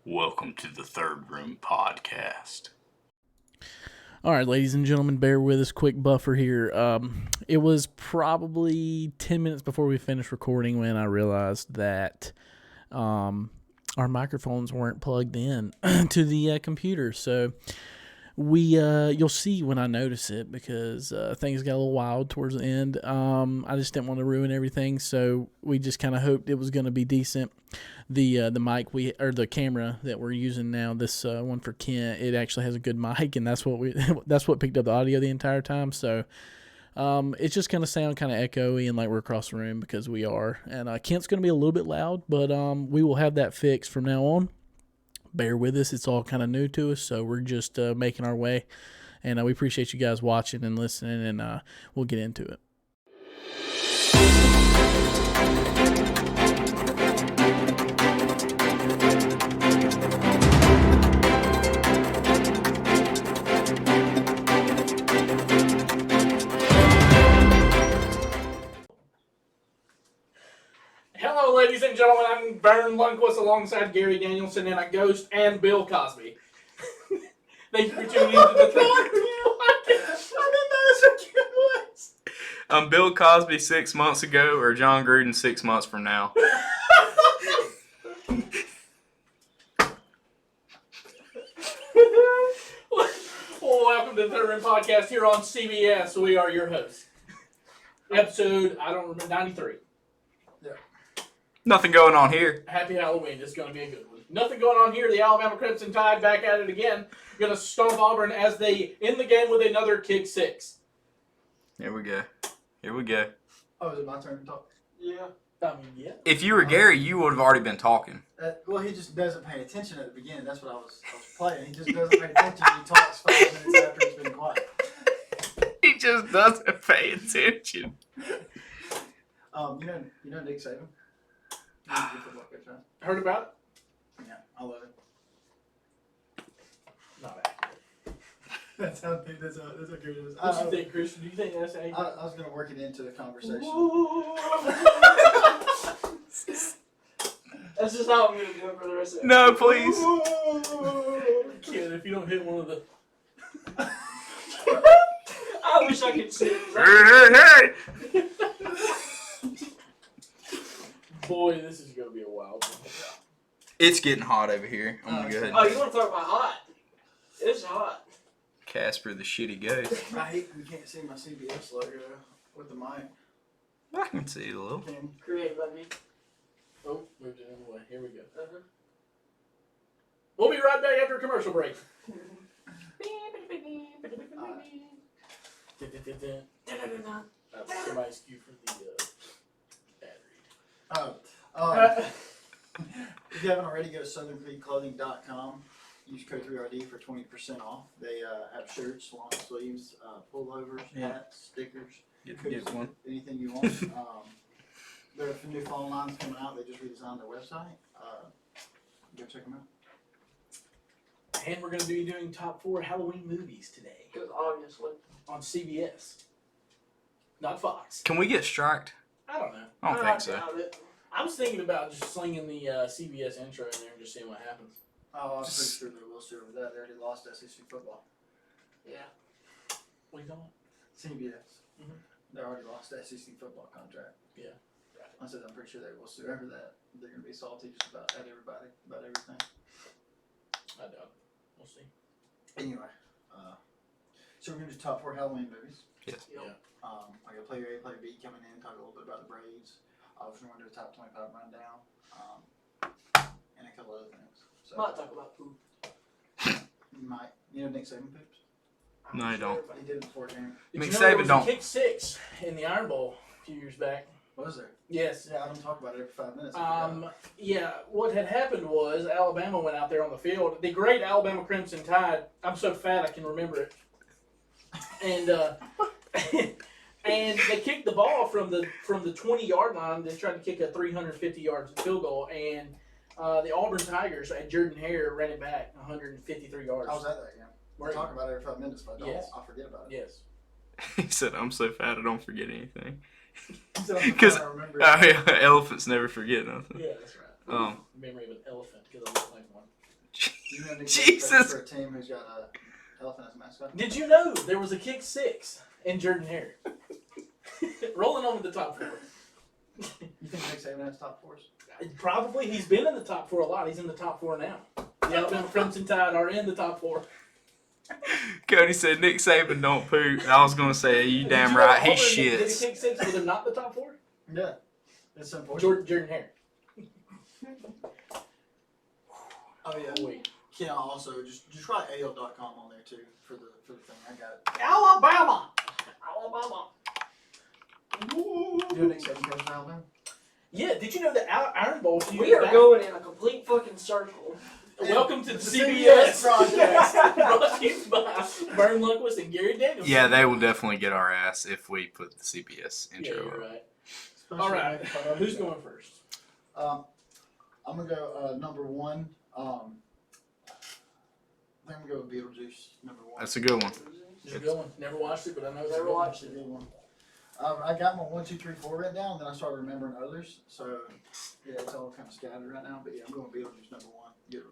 Welcome to the Third Room Podcast. All right, ladies and gentlemen, bear with us. Quick buffer here. It was probably 10 minutes before we finished recording when I realized that our microphones weren't plugged in to the computer. So you'll see when I notice it because things got a little wild towards the end. I just didn't want to ruin everything, so we just kind of hoped it was going to be decent. The mic the camera that we're using now, this one for Kent, it actually has a good mic, and that's what picked up the audio the entire time. So it's just going to sound kind of echoey and like we're across the room because we are. And Kent's going to be a little bit loud, but we will have that fixed from now on. Bear with us. It's all kind of new to us, so we're just making our way. And we appreciate you guys watching and listening, and we'll get into it. Hello, ladies and gentlemen. I'm Vern Lundquist alongside Gary Danielson and a ghost and Bill Cosby. Thank you for tuning into the Third Room Podcast. I didn't know this was good voice. I'm Bill Cosby 6 months ago, or John Gruden 6 months from now. Welcome to the Third Room Podcast here on CBS. We are your hosts. Episode, 93. Nothing going on here. Happy Halloween. It's going to be a good one. Nothing going on here. The Alabama Crimson Tide back at it again. Going to stomp Auburn as they end the game with another kick six. Here we go. Oh, is it my turn to talk? Yeah. I mean, yeah. If you were Gary, you would have already been talking. Well, he just doesn't pay attention at the beginning. That's what I was playing. He just doesn't pay attention. He talks 5 minutes after it's been quiet. He just doesn't pay attention. You know Nick Saban? He's a good football coach, right? Heard about it? Yeah, I love it. Not accurate. That's how good it is. What do you think, Christian? Do you think that's accurate? I was going to work it into the conversation. That's just how I'm going to do it for the rest of it. No, please. Kid, if you don't hit one of the... I wish I could see it. Hey. Boy, this is going to be a wild one. It's getting hot over here. I'm going to go ahead Oh, and you want to talk about hot? It's hot. Casper the shitty ghost. I hate we can't see my CBS logo with the mic. I can see it a little. Created by me. Oh, moved it another way. Here we go. We'll be right back after a commercial break. Somebody's cue for the battery. If you haven't already, go to southernfleetclothing.com. Use code 3RD for 20% off. They have shirts, long sleeves, pullovers, hats, stickers. Get one. Anything you want. There are some new fall lines coming out. They just redesigned their website. Go check them out. And we're going to be doing top 4 Halloween movies today Because obviously. on CBS. Not Fox. Can we get striked? I don't know. I don't think so. Doubt it. I was thinking about just slinging the CBS intro in there and just seeing what happens. Oh, I'm pretty sure they will still with that. They already lost SEC football. Yeah. What are you talking about? CBS. Mhm. They already lost the SEC football contract. Yeah. I said I'm pretty sure they will sue over that. They're going to be salty just about at everybody, about everything. I doubt it. We'll see. Anyway, so we're going to do top 4 Halloween movies. Yes. Yeah. I got player A, player B coming in, talk a little bit about the Braves. Obviously, we're going to do a top 25 rundown, and a couple other things. So Might talk about poop. you might, Nick Saban poops. No, you don't. He did it before game. Did Nick you know there Saban was don't. a kick 6 in the Iron Bowl a few years back? Was there? Yes. Yeah, I don't talk about it every 5 minutes. Yeah, what had happened was Alabama went out there on the field. The great Alabama Crimson Tide, I'm so fat I can remember it. And and they kicked the ball from the 20-yard line. They tried to kick a 350-yard field goal, and the Auburn Tigers, Jordan Hare, ran it back 153 yards. I was at that game. We talk about it every 5 minutes, but I don't. Yes. I'll forget about it. Yes. He said, "I'm so fat I don't forget anything." So Because I remember. elephants never forget nothing. Yeah, that's right. Um, Memory of an elephant because I look like one. You know Nick Jesus. Saban for a team who's got a elephant as a mascot. Did you know there was a kick 6 in Jordan Hare? Rolling on with the top 4. You think Nick Saban has top 4s? Probably. He's been in the top 4 a lot. He's in the top 4 now. The Alabama Crimson Tide are in the top 4. Cody said Nick Saban don't poop. I was gonna say you Did damn you know right. He Auburn did a shits. kick 6 with him not the top 4? Yeah. It's unfortunate. Jordan Hare. Oh yeah. Wait. Can also just write AL.com on there too for the thing. I got it. Alabama. Do you know Nick Saban comes from Alabama? Yeah, did you know that Iron Bowl? We are going in a complete fucking circle. Welcome to the The CBS CBS broadcast. brought to you by Vern Lundquist and Gary Danielson. Yeah, they will definitely get our ass if we put the CBS Yeah, intro you're up. right. All right, who's going first? I'm gonna go number 1. I think I'm gonna go with Beetlejuice number 1. That's a good one. It's a good one. Never watched it, but I know it's a Never good one. watched That's a good one. I got my 1, 2, 3, 4 written down, then I started remembering others. So yeah, it's all kind of scattered right now. But yeah, I'm going Beetlejuice number 1.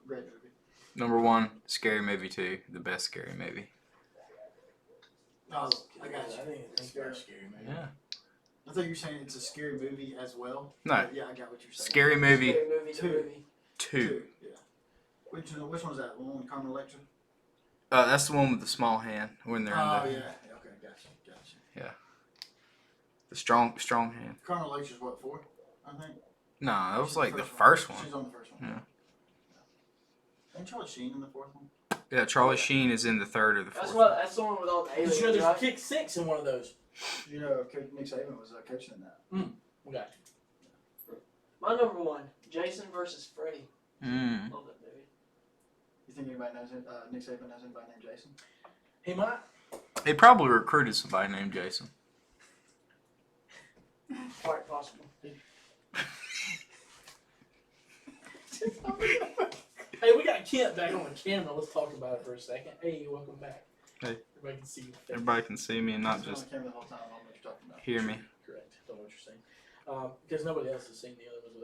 Great movie. Number 1, Scary Movie 2, the best scary movie. Oh, I got you. I think it's very scary, man. Yeah. I thought you were saying it's a scary movie as well. No. But yeah, I got what you're saying. Scary Movie Scary movie, the 2. movie. 2. Yeah. Which one was that? The one with Carmen Electra? That's the one with the small hand when they're Oh in yeah. the Okay, gotcha. the strong hand. Carmen Electra's what, 4? I think. No, that was She's like the first one. She's on the first one. Yeah. Ain't Charlie Sheen in the 4th one? Yeah, Charlie Sheen is in the 3rd or the 4th. That's the one with all the Did aliens, you know there's a right? kick 6 in one of those? You know, Coach Nick Saban was coaching in that. We got you. My number 1, Jason versus Freddy. Mm. Love that movie. You think anybody knows it? Nick Saban knows anybody named Jason? He might. They probably recruited somebody named Jason. Quite possible. Hey, we got Kent back on the camera. Let's talk about it for a second. Hey, welcome back. Hey. Everybody can see you. Everybody can see me and not He's on just the camera the whole time. I don't know what you're talking about. hear me. Correct. Don't know what you're saying. Because nobody else has seen the other ones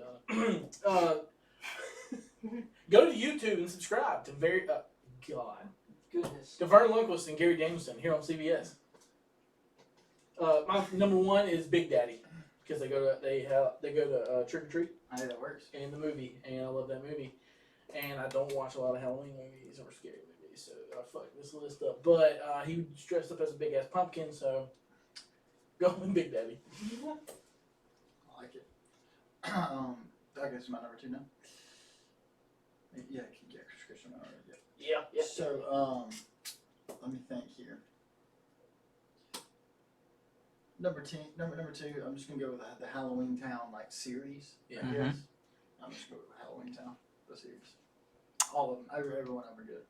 without him. Go to YouTube and subscribe to Goodness. to Vern Lundquist and Gary Danielson here on CBS. My number 1 is Big Daddy because they go to Trick or Treat I know that works. in the movie, and I love that movie. And I don't watch a lot of Halloween movies or scary movies, so I fucked this list up. But he was dressed up as a big ass pumpkin, so go with Big Daddy. I like it. I guess it's my number 2 now. Yeah, Christian already. Yeah. Yeah. So, let me think here. Number 2, I'm just gonna go with the Halloween Town series. Yeah. I guess. I'm just going with Halloween Town, the series. All of them, every one of them are good.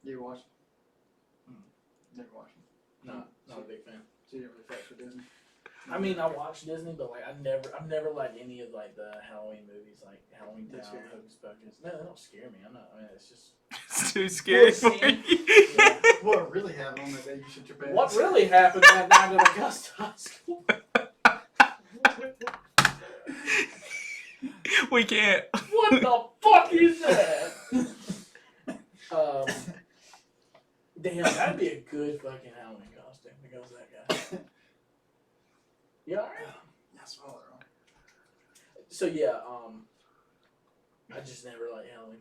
You ever watch them? Never watched them. No, not a big fan. So you never really fucks with Disney? I mean, I watch Disney, but I've never liked any of the Halloween movies, like Halloween Town, That's scary. Hocus Pocus. No, they don't scare me. I mean, it's just It's too scary for scene. you. yeah. What really happened on that day you shit your pants? What really happened that night at Augusta High School? We can't. What the fuck is that? Damn, that'd be a good fucking Halloween costume. There goes that guy. Yeah, alright. Yeah, I swallowed it wrong. So yeah, I just never liked Halloween.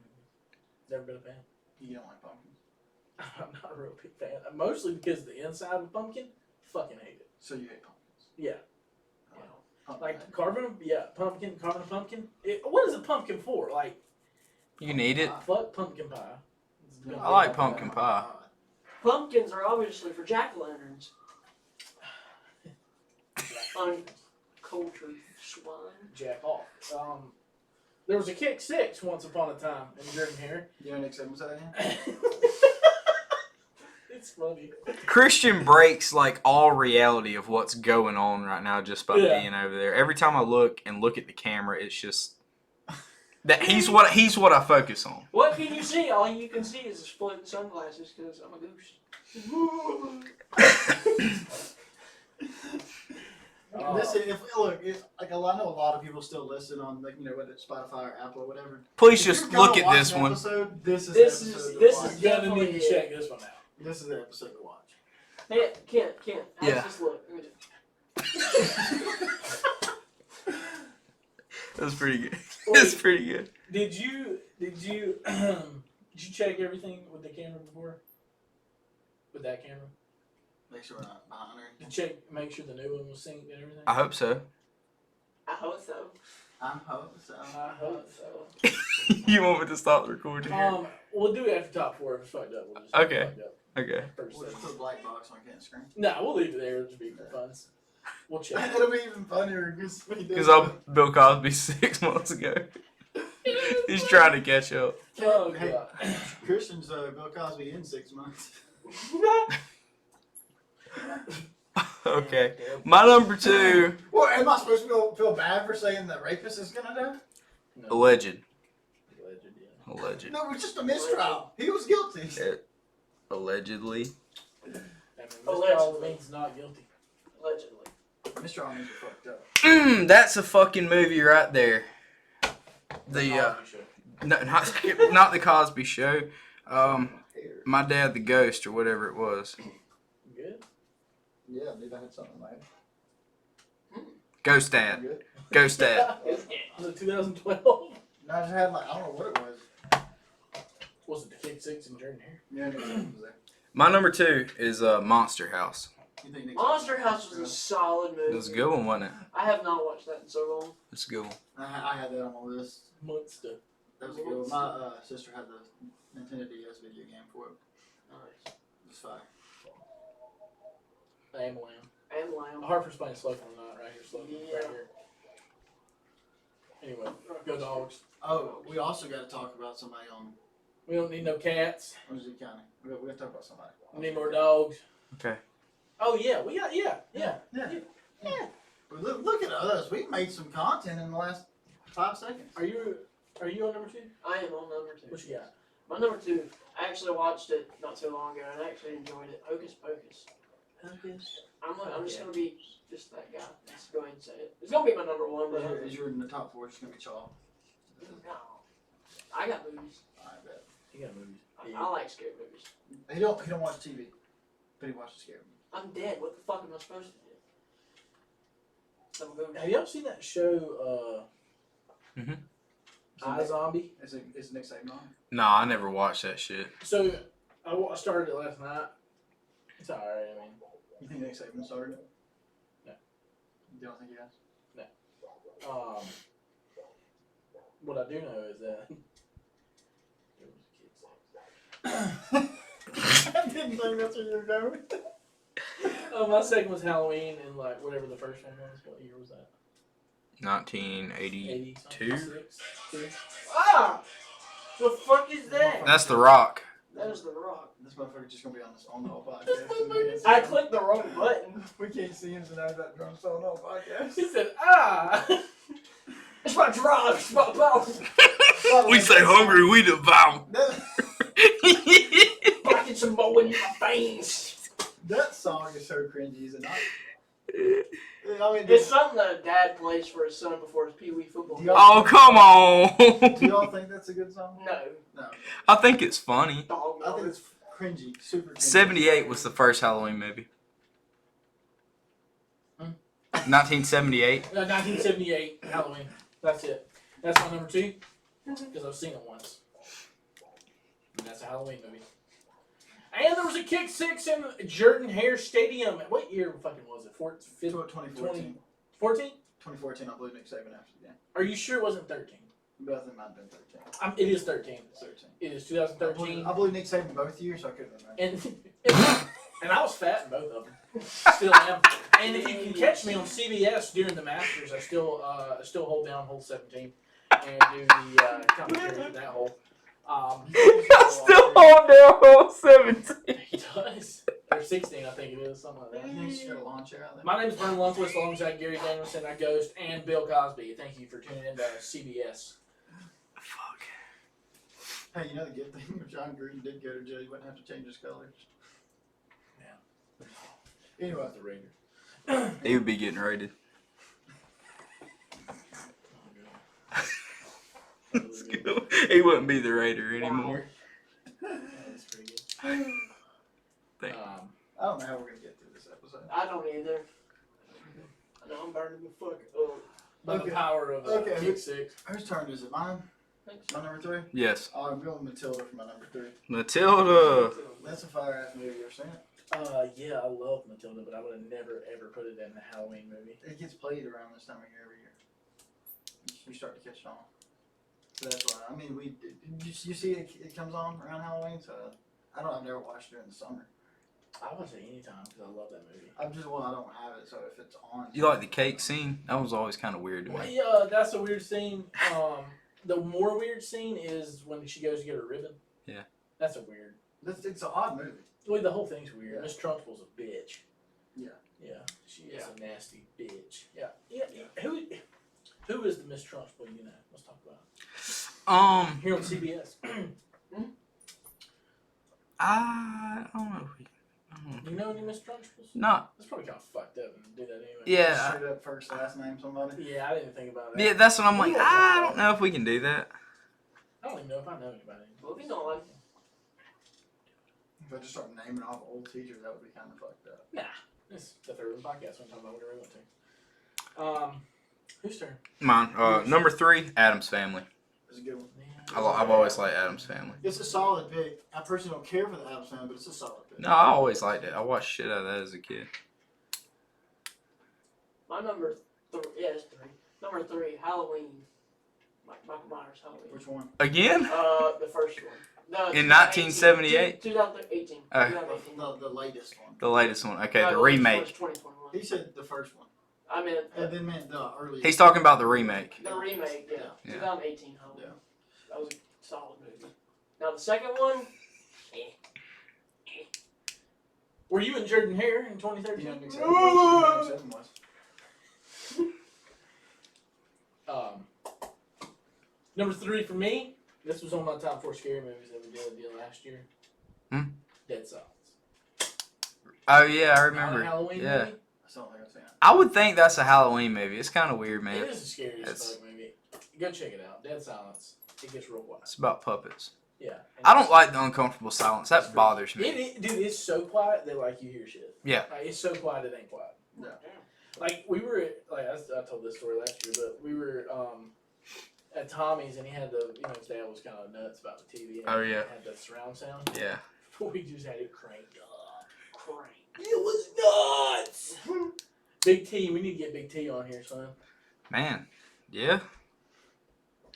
Never been a fan. You don't like pumpkins. I'm not a real big fan. Mostly because the inside of a pumpkin, fucking hate it. So you hate pumpkins. Yeah. Pumpkin Like pie. carving a pumpkin. What is a pumpkin for? Like, You need it. fuck pumpkin pie. I like pumpkin pie. Pumpkins are obviously for jack-o'-lanterns. Uncultured swine. Jack off. There was a kick 6 once upon a time in Jordan here. You know Nick Saban was that again? It's funny. Christian breaks all reality of what's going on right now just by Yeah. being over there. Every time I look at the camera, it's just that he's what I focus on. What can you see? All you can see is his floating sunglasses because I'm a goose. This is, look, like I know a lot of people still listen on, like, whether it's Spotify or Apple or whatever. Please If just you're gonna look at watch this an one. Episode, this is This the episode is- to this watch. is You're gonna need definitely to it. check this one out. This is the episode to watch. Hey, Kent, how's Yeah. this look? That's pretty good. Wait. That's pretty good. Did you did you check everything with the camera before? With that camera? Make sure we're not behind her. Did you make sure the new one was synced and everything? I hope so. I hope so. I'm hoping so. I hope so. You want me to stop the recording here? We'll do it after top 4 if it's fucked up. We'll just Okay. fucked up Okay. first We'll thing. put a black box on Kent's screen. Nah, we'll leave it there. It'll just be for fun. We'll check. It'll be even funnier Because I'm Bill Cosby 6 months ago. He's trying to catch up. Oh, Hey, God. Christian's Bill Cosby in 6 months. Okay. My number 2, Well, am I supposed to feel bad for saying the rapist is gonna die? No. alleged. Alleged, yeah. Alleged. No, it's just a mistrial. He was guilty. Allegedly. That means Allegedly. means not guilty. Allegedly. Mistrial means you're fucked up. That's a fucking movie right there. The Cosby Show. no, not the Cosby Show. Hair. My Dad the Ghost or whatever it was. Good. Yeah, I believe I had something like Ghost that. Dad. Good. Ghost Dad. Was it 2012? No, I just had I don't know what it was. Was it the Kick 6 and Jordan Hair? Yeah, Nick Saban was there. My number 2 is Monster House. You think Nick Monster Saban- House was a solid movie. It was a good one, wasn't it? I have not watched that in so long. It's a good one. I had that on my list. Monster. That was a good one. My sister had the Nintendo DS video game for it. Nice. It was fire. I am a lamb. And Lamb. Harper's playing slow for not right here. Slow Yeah. right here. Anyway, go Dogs. Oh, we also got to talk about somebody on We don't need no cats. Ramsey County. We got to talk about somebody. We need more dogs. Okay. Oh yeah, we got yeah. But look at us. We made some content in the last 5 seconds. Are you on number 2? I am on number 2. What you got? My number 2, I actually watched it not too long ago and I actually enjoyed it. Hocus Pocus. I'm just gonna be just that guy. Just go ahead and say it. It's gonna be my number 1, but Is you're in the top 4, it's going to be Chaw. no. I got movies. I bet. You got movies. I like scary movies. He don't watch TV, but he watches scary movies. I'm dead. What the fuck am I supposed to do? Some movies. Have y'all seen that show? iZombie. Is Nick Saban on? Nah, I never watched that shit. So I started it last night. It's alright. I mean, You think Nick Saban started it? No. You don't think he has? what I do know is that I didn't think that's where you were going. my second was Halloween, and like whatever the first one was. What year was that? 1980. 80 Two? 6? Ah! The fuck is that? That's The Rock. That is The Rock. This motherfucker just gonna be on this on the whole podcast. I clicked the wrong button. We can't see him tonight. That drunk on the whole podcast. He said, ah. It's my drugs, my boss. We say hungry, we devour. Fucking some more in my veins. That song is so cringy, is it not? I mean, It's something that a dad plays for his son before his pee-wee football. Yeah. Oh, come on. do y'all think that's a good song? No. No. I think it's funny. Dog. I think it's cringy, super cringy. 78 was the first Halloween movie. 1978. 1978 Halloween. That's it. That's my number 2 because I've seen it once. And that's a Halloween movie. And there was a Kick 6 in Jordan Hare Stadium. What year fucking was it? 2014. 14? 2014, I believe Nick Saban after the game. Are you sure it wasn't 13? But I think it might have been 13. It is 13. 13. It is 2013. I believe Nick Saban both years, so I couldn't remember. And I was fat in both of them. Still am. And if you can catch me on CBS during the Masters, I still hold down hole 17 and do the commentary for that hole. Still on down hole 17. He does. Or 16, I think it is, something like I think you that. should have a lawn chair out there. My name is Vernon Lundquist, alongside Gary Danielson, I Ghost, and Bill Cosby. Thank you for tuning in to CBS. Fuck. Hey, you know the good thing? If John Gruden did go to jail, he wouldn't have to change his colors. Yeah. Anyway, The Raiders. He would be getting rated. Let's go. He wouldn't be the Raider anymore. That's pretty good. Thank I don't know how we're gonna get through this episode. I don't either. I know I'm burning the fuck up. By the power of Kick 6. Whose turn is it? Mine? My number 3? Yes. Oh, I'm going Matilda for my number 3. Matilda. That's a fire ass movie. You ever seen it? Yeah, I love Matilda, but I would have never ever put it in the Halloween movie. It gets played around this time of year every year. You start to catch it on. So that's why. I mean, you see it comes on around Halloween. So I've never watched it during the summer. I watch it anytime because I love that movie. I don't have it. So if it's on, You like the cake scene? That was always kind of weird to me. Yeah, that's a weird scene. The more weird scene is when she goes to get her ribbon. Yeah. That's a weird. It's an odd movie. Well, the whole thing's weird. Yeah. Miss Trunchbull's a bitch. Yeah. Yeah, she is a nasty bitch. Yeah. Who is the Miss Trunchbull? You know, let's talk about it. Here on CBS. I don't know. You know any Miss Trunchbulls? Not. That's probably kind of fucked up and do that anyway. Yeah. Straight up first last name somebody. Yeah, I didn't think about that. Yeah, that's what I'm like. We won't I talk don't about know if we can do that. I don't even know if I know anybody. Well, if you don't like it. If I just start naming off old teachers, that would be kind of fucked up. Nah, it's the third one podcast. I'm talking about whatever we want to. Whose turn? Mine. Number 3, Addams Family. It's a good one. I've always liked Addams Family. It's a solid pick. I personally don't care for the Addams Family, but it's a solid pick. No, I always liked it. I watched shit out of that as a kid. My number 3. Yeah, it's 3. Number 3, Halloween. Michael Myers, Halloween. Which one? Again? The first one. No, In 1978? 2018. Okay. 2018. The latest one. The latest one. Okay, No, the latest one remake. was 2021. He said the first one. I meant And then meant the earliest. He's talking about the remake. the remake, yeah. Yeah. 2018 Halloween. Yeah. That was a solid movie. Now the second one, Were you in Jordan Hare in 2013? Yeah, Nick said it was. Number 3 for me. This was on my top 4 scary movies that we did last year. Dead Silence. Oh, yeah, I Not a remember. Halloween Yeah. movie. I still don't think I've seen it. I would think that's a Halloween movie. It's kind of weird, man. It is a scary as It's- fuck movie. Go check it out. Dead Silence. It gets real quiet. It's about puppets. Yeah. I don't like the uncomfortable silence. That bothers me. Dude, it's so quiet that like you hear shit. Yeah. Like, it's so quiet it ain't quiet. Yeah. Like we were I told this story last year, but we were at Tommy's and he had his dad was kind of nuts about the TV. And Oh, yeah. Had the surround sound. Yeah. We just had it cranked up. It was nuts. Big T, we need to get Big T on here, son. Man. Yeah.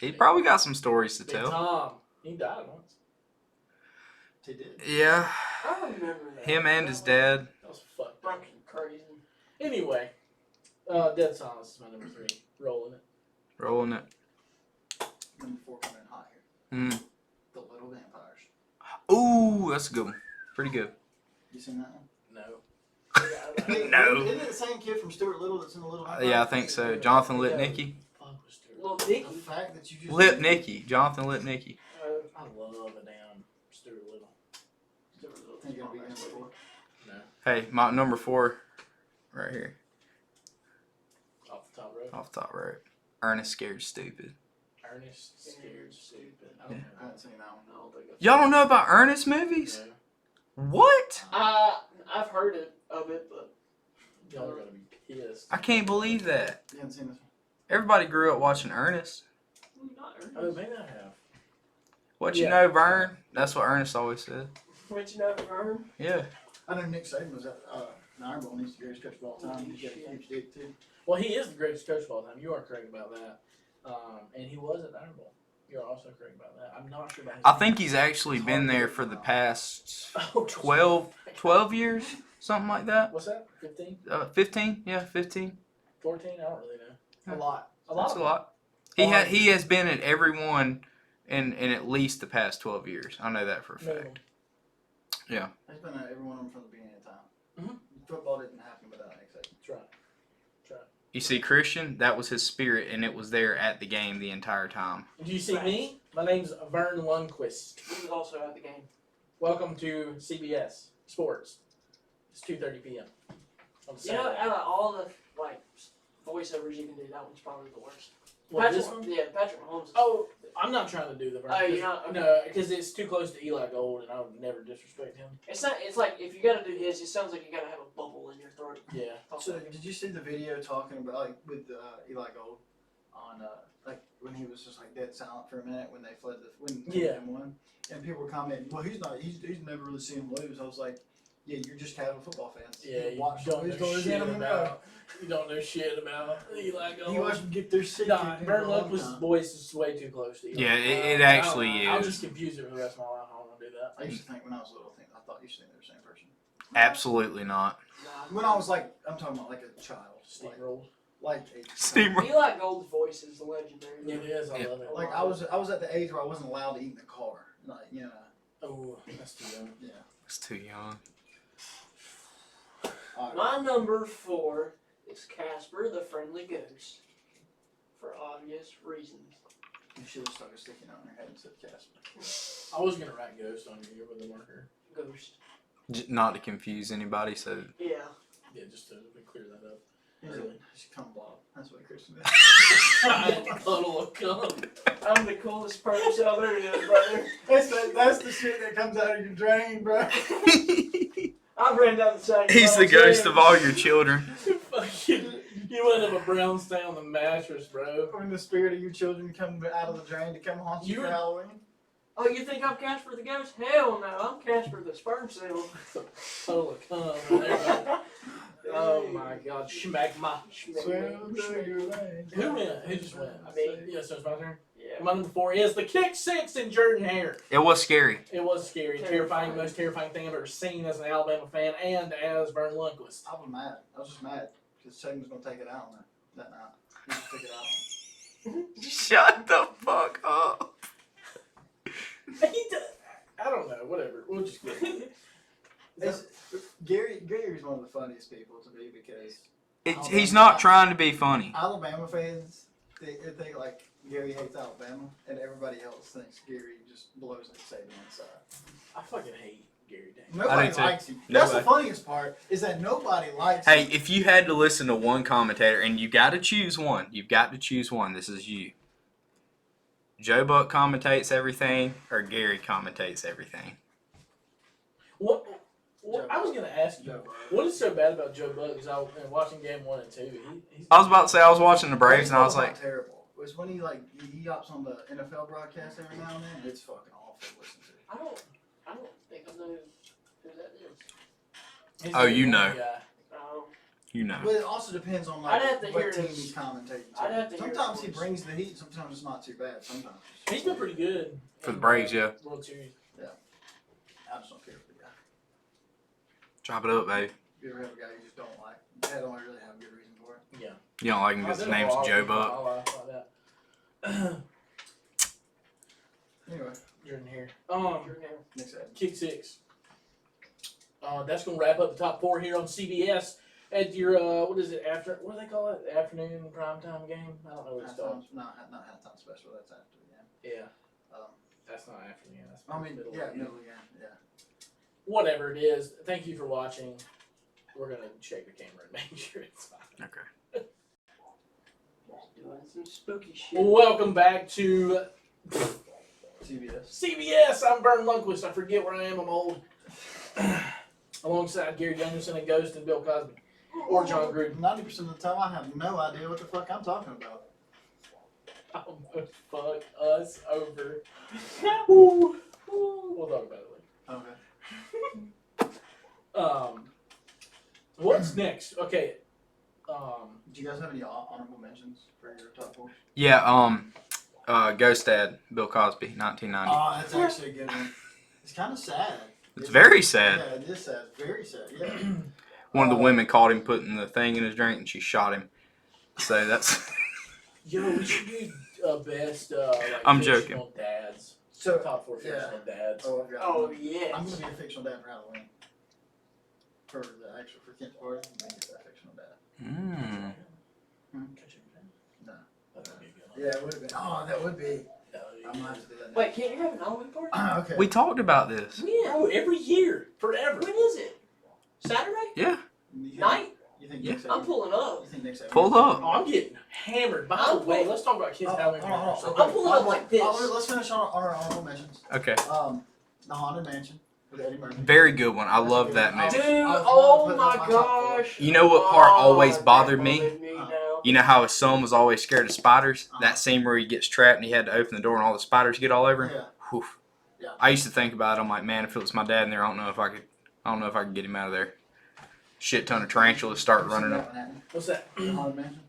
He probably got some stories to Big tell. Tom, he died once. He did. Yeah. I remember that. Him and his dad. That was fucked up. Fucking crazy. Anyway, Dead Silence is my number 3. Rolling it. Rolling it. Number 4 coming in hot here. The Little Vampires. Ooh, that's a good one. Pretty good. You seen that one? No. No. Isn't it the same kid from Stuart Little that's in the Little Vampires? Yeah, I think so. Jonathan Lipnicki. Fuck with Stuart. Little The Nicky. fact that you just Lipnicki. Jonathan Lipnicki. I love a damn Stuart Little. Think you're gonna be in before. No. Hey, my number 4. Right here. Off the top row. Off the top right. Ernest Scared Stupid. Ernest Scared Stupid. I I don't know. haven't seen that one. I don't think I've Y'all don't know about Ernest movies? No. What? I've heard of it, but Y'all are gonna be pissed. I can't believe that. You haven't seen this one? Everybody grew up watching Ernest. not Ernest. Oh, maybe I have. What you Yeah. know, Vern? That's what Ernest always said. What you know, Vern? Yeah. I know Nick Saban was at the Iron Bowl and he's the greatest coach of all time. He's got a huge dick too. Well, he is the greatest coach of all time. You are correct about that. And he was at the Iron Bowl. You are also correct about that. I'm not sure about his I think he's actually been there for the past Oh, 12 years, something like that. What's that? 15? 15? Yeah, 15. 14? I don't really know. Yeah. A lot. That's of a them. lot. He has been at every one in at least the past 12 years. I know that for a Minimum. fact. Yeah. He's been at every one of them from the beginning of time. Mhm. Football didn't happen without Nick Saban. That's right. You see, Christian, that was his spirit, and it was there at the game the entire time. Do you see me? My name's Vern Lundquist. He was also at the game. Welcome to CBS Sports. It's 2:30 p.m. On You know, Saturday. out of all the like voiceovers you can do, that one's probably the worst. What, Patrick, this one? yeah, Patrick Mahomes. Oh, I'm not trying to do the Oh, you're not? Okay. No, because it's too close to Eli Gold, and I would never disrespect him. It's not. It's like if you gotta do his, it sounds like you gotta have a bubble in your throat. Yeah. So did you see the video talking about like with Eli Gold on like when he was just like dead silent for a minute when they fled when Yeah. Goodman won, and people were commenting, well, he's never really seen him lose. I was like, yeah, you're just casual football fans. Yeah, you watch don't know shit You about. You don't know shit about Eli Gold. watch them get their shit. Nah, kicked in Vern for a long Lundquist's time. voice is way too close to Eli. Yeah, it actually I'll is. just confuse it for the rest of my life. I don't want to do that. I used to think when I was little, I thought you used to think they were the same person. Absolutely not. Nah. When I was like, I'm talking about like a child, Steamrolled. like a Steamroll. Eli Gold's voice is legendary. It is. I Yeah. love it. Like I was at the age where I wasn't allowed to eat in the car. Like, you know, Oh, that's too young. yeah. It's too young. My number 4 is Casper the Friendly Ghost. For obvious reasons. You should have stuck a sticky note on your head and said Casper. I was gonna write Ghost on here with a marker. Ghost. Not to confuse anybody, so Yeah. Yeah, just to clear that up. Really? She's cum blob. That's what Christian is. Cuddle a cum. I'm the coolest person out there is, brother. That's the shit that comes out of your drain, bro. I ran down the side. he's the ghost of all your children. Fucking, you went up a brown stain on the mattress, bro. When the spirit of your children come out of the drain to come haunt you You- for Halloween. Oh, you think I'm Casper the Ghost? Hell no, I'm Casper the Sperm Cell. Cuddle a cum. There, oh my god, schmagma. Who went? Who just went? I mean, Yeah, so it's my turn. Yeah. My number 4 is the kick 6 in Jordan Hare. It was scary. It was scary, terrifying, most terrifying thing I've ever seen as an Alabama fan and as Vern Lundquist. I was mad. I was just mad because Sagan was going to take it out on that night. He just took it out on him. Shut the fuck up. He does. I don't know. Whatever. We'll just get it. Gary's one of the funniest people to me because He's not trying to be funny. Alabama fans, they think like Gary hates Alabama, and everybody else thinks Gary just blows it Saban inside. I fucking hate Gary Daniels. Nobody do too. likes him. That's the Nobody. funniest part is that nobody likes Hey, him. if you had to listen to one commentator, and you got to choose one, you've got to choose one. This is you. Joe Buck commentates everything, or Gary commentates everything. What I was gonna ask you, Joe Buck. what is so bad about Joe Buck? Because I was watching game 1 and 2. He's I was about to say I was watching the Braves, and I was like, terrible. It's when he hops on the NFL broadcast every now and then. It's fucking awful to listen to. I don't think I know who that is. he's Oh, a you young know. guy. you know. But it also depends on I'd have to what hear team his- he's commentating. I'd have to hear Sometimes his he voice. brings the heat. Sometimes it's not too bad. Sometimes He's been pretty good For the in, Braves, yeah. World Series. I just don't care for the guy. Chop it up, baby. You ever have a guy you just don't like? I don't really have a good reason for it. Yeah. You don't like him because his name's Joe Buck. Anyway, Jordan here. next item. Kick 6. That's gonna wrap up the top 4 here on CBS at your what is it after? What do they call it? The afternoon primetime game? I don't know what it's called. Not halftime special. That's after the game. Yeah, Um, that's not afternoon. That's I mean, middle yeah, of the game. middle of the game. Yeah. Whatever it is. Thank you for watching. We're gonna check the camera and make sure it's fine. Okay. Doing some spooky shit. Welcome back to CBS. CBS. I'm Vern Lundquist. I forget where I am. I'm old. Alongside Gary Danielson and Ghost and Bill Cosby. Or John Gruden. 90% of the time, I have no idea what the fuck I'm talking about. Almost fuck us over. We'll talk about it later. Okay. What's next? Okay. Do you guys have any honorable mentions for your top 4? Yeah, Ghost Dad, Bill Cosby, 1990. Oh, that's actually a good one. It's kind of sad. It's very sad. Yeah, it is sad. Very sad. Yeah. One of the women caught him putting the thing in his drink, and she shot him. So that's... Yo, we should do best I'm fictional dads. So Top 4 fictional dads. Oh, I've got Oh one. yes. I'm gonna be a fictional dad for Halloween. For Kent's party, I'm gonna get that fictional dad. Mm. No. That would be a good one. Yeah, it would have been. Oh, that would be. That would be I'm gonna have to do that. Wait, can't you have an Halloween party? Okay. We talked about this. No, every year, forever. When is it? Saturday Yeah. You can- night? think Yeah. Nick Saban? I'm pulling up. You think Nick Saban? Pull up. Oh, I'm getting hammered. By the way, let's talk about kids Halloween. I'm pulling up like this. Let's finish on our honorable mentions. Okay. The Haunted Mansion with Eddie Murphy. Very good one. I That's a love good that one. movie. Dude, I was oh putting my that in my top four. gosh. You know what part always bothered that me? bothered now. You know how his son was always scared of spiders? That scene where he gets trapped and he had to open the door and all the spiders get all over him? Yeah. Whew. Yeah. I used to think about it. I'm like, man, if it was my dad in there, I don't know if I could get him out of there. Shit ton of tarantulas start running up. What's that? The Haunted Mansion.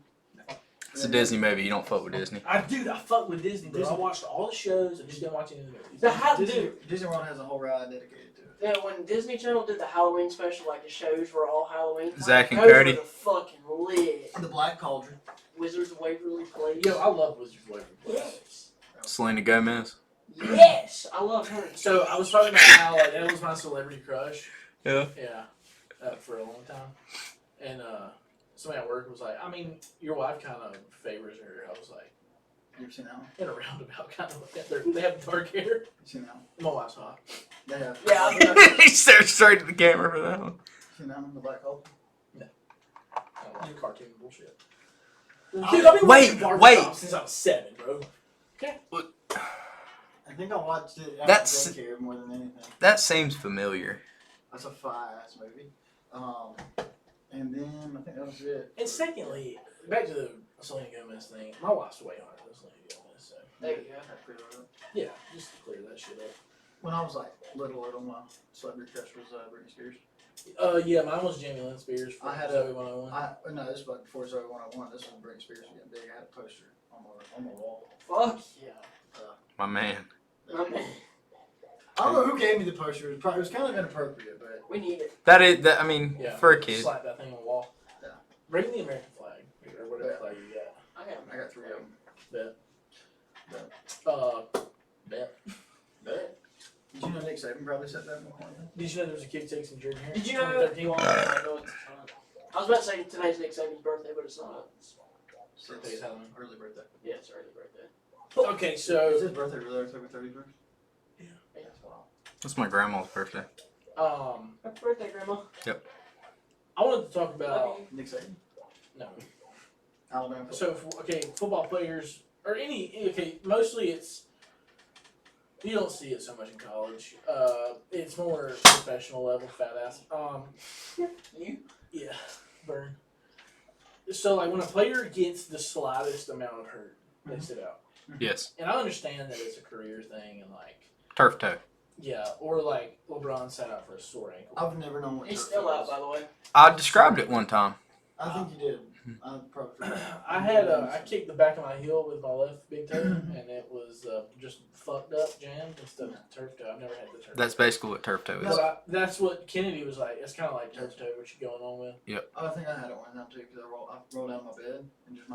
It's a Disney movie. You don't fuck with Disney. I fuck with Disney, bro. I watched all the shows. I just didn't watch any of the movies. The how dude. Disney World has a whole ride dedicated to it. Yeah, when Disney Channel did the Halloween special, like the shows were all Halloween. Zach and those Cody. were the fucking lit. The Black Cauldron. Wizards of Waverly Place. Yo, I love Wizards of Waverly Place. Yes. Selena Gomez. Yes, I love her. So I was talking about how like that was my celebrity crush. Yeah. Yeah, for a long time. And somebody at work was like, I mean, your wife kind of favors her. I was like, You ever seen that one? in a roundabout kind of. They have dark hair. You seen that one? My wife's hot. They have. Yeah, He stared straight to the camera for that one. Seen that one? The Black Cauldron. I don't like cartoon bullshit. Dude, Dude, I've been watching Barbie wait. Pop since I was 7, bro. I think I watched it That's- after daycare more than anything. That seems familiar. That's a fire-ass movie. And then I think that was it. And secondly, back to the Selena Gomez thing. My wife's way hotter than Selena Gomez, so there you go. I pretty well. yeah, just to clear that shit up. When I was like little, my celebrity crush was Britney Spears. Yeah, mine was Jamie Lynn Spears from I had Zoe 101. No, this was before Zoe 101. This was Britney Spears getting big. I had a poster on my wall. Fuck yeah. My man. My man. I don't know who gave me the poster. It was kind of inappropriate, but We need it. I mean, Yeah, for a kid. slap that thing on the wall. Yeah. Bring the American flag or whatever Yeah. flag you got. I got 3 of them. Bet. Did you know Nick Saban probably said that in the corner? Did you know there was a kick takes in Jordan here? Did you know? Well, I know it's not. I was about to say today's Nick Saban's birthday, but it's not. Birthday's Halloween. Early birthday. Yeah, it's early birthday. Okay, Is so his birthday really October 31st? Yeah, that's wild. That's my grandma's birthday. Happy birthday, Grandma. I wanted to talk about Nick Saban? no. Alabama. So football players or mostly it's you don't see it so much in college. It's more professional level fat ass. You? Yeah, burn. So like when a player gets the slightest amount of hurt, they sit out. Yes. And I understand that it's a career thing and like Turf toe. yeah, or like LeBron sat out for a sore ankle. I've never known what He's turf still toe out, is. by the way. I described it one time. I think you did. I probably forgot. I kicked the back of my heel with my left big toe, and it was just fucked up, jammed instead of turf toe. I've never had the turf toe. That's basically what turf toe is. But that's what Kennedy was like. It's kind of like turf toe, what you going on with. I think I had it one time too because I rolled out of my bed and just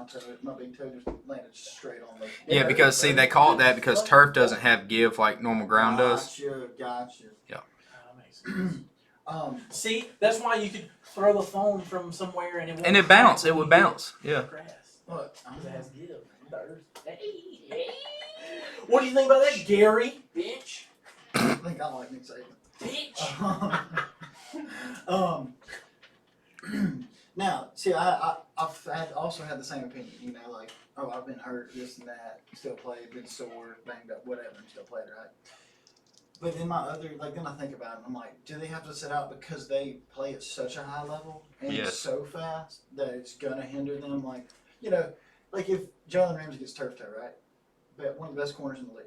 my big toe just landed straight on the. Yeah, because see, they call it that because turf doesn't have give like normal ground does. Gotcha. That makes sense. See, that's why you could throw a phone from somewhere and it won't And it crack bounce. when It would you hit bounce. Yeah. grass. what? Because it has give. Hey. What do you think about that, Gary? Bitch. I think I like Nick Saban. Bitch. Now, see, I've also had the same opinion. You know, like, oh, I've been hurt, this and that, still played, been sore, banged up, whatever, and still played, right? But then then I think about it, I'm like, do they have to sit out because they play at such a high level and Yes. so fast that it's gonna hinder them? Like, you know, like if Jalen Ramsey gets turf toe, right? But one of the best corners in the league.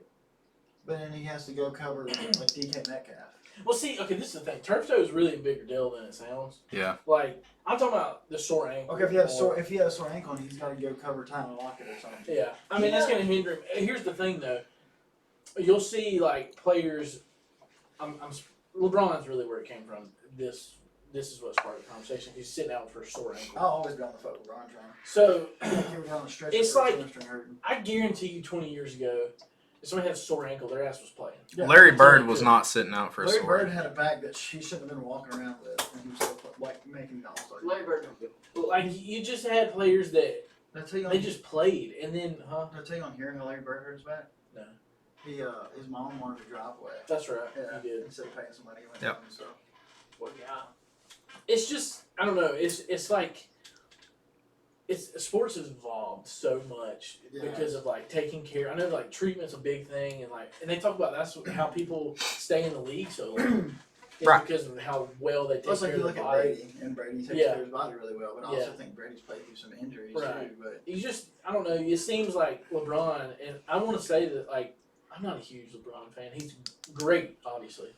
But then he has to go cover like DK Metcalf. Well, see, okay, this is the thing. Turf toe is really a bigger deal than it sounds. Yeah. Like, I'm talking about the sore ankle. Okay, if he has a sore ankle, and he's got to go cover Tyler Lockett or something. Yeah, I mean that's gonna hinder him. Here's the thing, though. You'll see like players. LeBron's really where it came from. This is what sparked the conversation. He's sitting out for a sore ankle. I'll always be on the phone with Ron John. So He was on the stretcher. It's for a like- hamstring hurting. I guarantee you, 20 years ago, if somebody had a sore ankle, their ass was playing. Yeah. Larry Bird was not sitting out for a Larry sore. Bird had a back that he shouldn't have been walking around with, and he was still like making the All-Star. Larry Bird. Like you just had players that Did I tell you they just played, and then Did I tell you on hearing how Larry Bird hurt his back? No. He his mom wanted to drive away. That's right, Yeah. he did. Instead of paying some money, he went Yep. home, so. Well, yeah. It's just I don't know. It's like sports has evolved so much Yeah. because of like taking care. I know like treatment's a big thing, and they talk about that's how people stay in the league so long. It's Right. because of how well they take Plus, like care you of look the at body. Brady, and Brady takes Yeah. care of his body really well. But I also Yeah. think Brady's played through some injuries Right. too. But He's just, I don't know. It seems like LeBron, and I want to say that like I'm not a huge LeBron fan. He's great, obviously.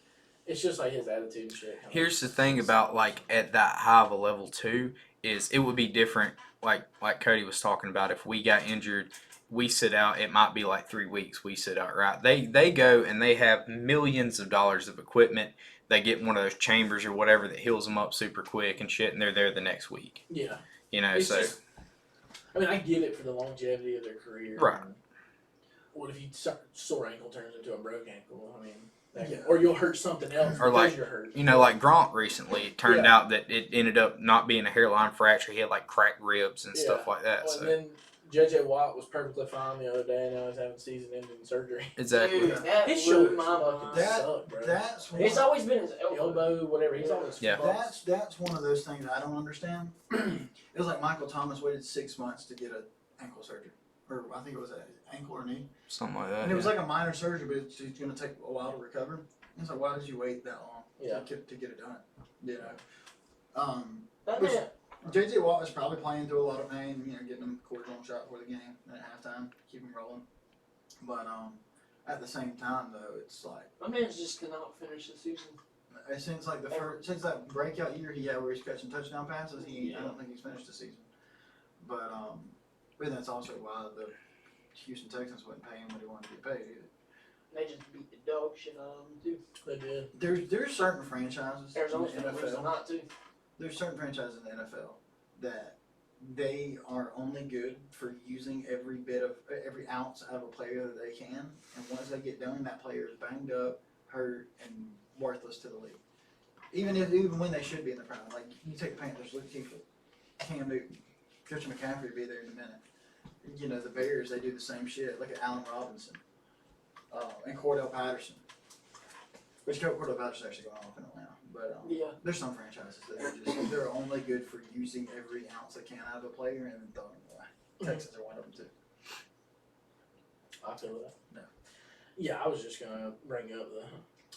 It's just like his attitude and shit. Here's the thing about like at that high of a level too is it would be different. Like Cody was talking about, if we got injured, we sit out. It might be like 3 weeks. We sit out, right? They go and they have millions of dollars of equipment. They get one of those chambers or whatever that heals them up super quick and shit, and they're there the next week. Yeah. You know, It's so just, I mean, I get it for the longevity of their career. Right. What if you sore ankle turns into a broke ankle? I mean, Yeah. or you'll hurt something else Or because like, you're hurt. you know, like Gronk recently, it turned Yeah. out that it ended up not being a hairline fracture. He had like cracked ribs and stuff Yeah. like that. Well, So and then J.J. Watt was perfectly fine the other day, and now he's having season-ending surgery. exactly. Dude, that His blew shoulders my fucking mind. suck, bro. that's one, It's always been his elbow. Elbow, whatever. He's Yeah. always Yeah. fucked. that's one of those things I don't understand. It was like Michael Thomas waited 6 months to get an ankle surgery, or I think it was an ankle or knee, Something like that. and it was like a minor surgery, but it's going to take a while to recover. It's like, why did you wait that long Yeah. to get it done? You know. That Which- man, JJ Watt was probably playing through a lot of pain, you know, getting him cortisone shot before the game and at halftime, keep him rolling. But at the same time, though, it's like my man's just cannot finish the season. since like since that breakout year he had where he's catching touchdown passes, I don't think he's finished the season. But that's also why the Houston Texans wouldn't pay him what he wanted to get paid either. They just beat the dog shit out of him too. They did. There's certain franchises Arizona's in the gonna lose a NFL. lot too. There's certain franchises in the NFL that they are only good for using every ounce out of a player that they can, and once they get done, that player is banged up, hurt, and worthless to the league. Even when they should be in the prime. Like you take the Panthers, Luke Kuechly, Cam Newton, Christian McCaffrey will be there in a minute. You know the Bears, they do the same shit. Look at Allen Robinson and Cordell Patterson. Which Cordell Patterson's actually going off in Atlanta, but Yeah. there's some franchises that they're only good for using every ounce they can out of a player and then throwing them away. Texans are one of them too. I feel that. No. Yeah, I was just gonna bring up the.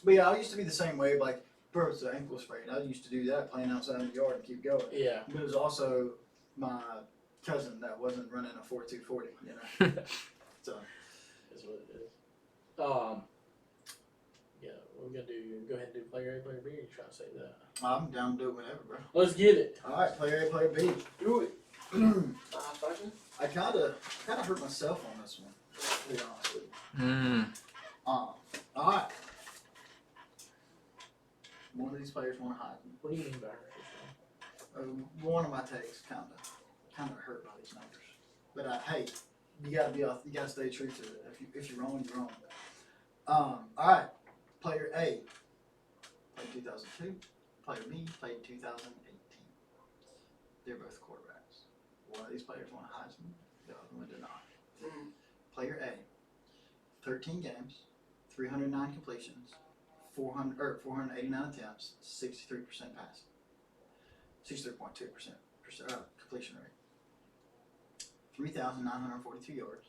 But yeah, I used to be the same way. Like, bro, it's the ankle sprain. I used to do that, playing outside in the yard and keep going. Yeah. But it was also my cousin that wasn't running a 4.240. You know, so Is what it is. Yeah, we're gonna go ahead and do player A, player B. Or you trying to say that? I'm down to do it whenever, bro. Let's get it. All right, player A, player B. Do it. Fashion? I kind of hurt myself on this one. To be honest with you. All right. One of these players won a Heisman. What do you mean by hurt? One of my takes kind of hurt by these numbers, but hey, you gotta stay true to it. If you're wrong, you're wrong. All right, player A played 2002. Player B played 2018. They're both quarterbacks. One of these players won a Heisman. The other one did not. Mm. Player A, 13 games, 309 completions, 489 attempts, 63% pass. 63.2% completion rate. 3,942 yards,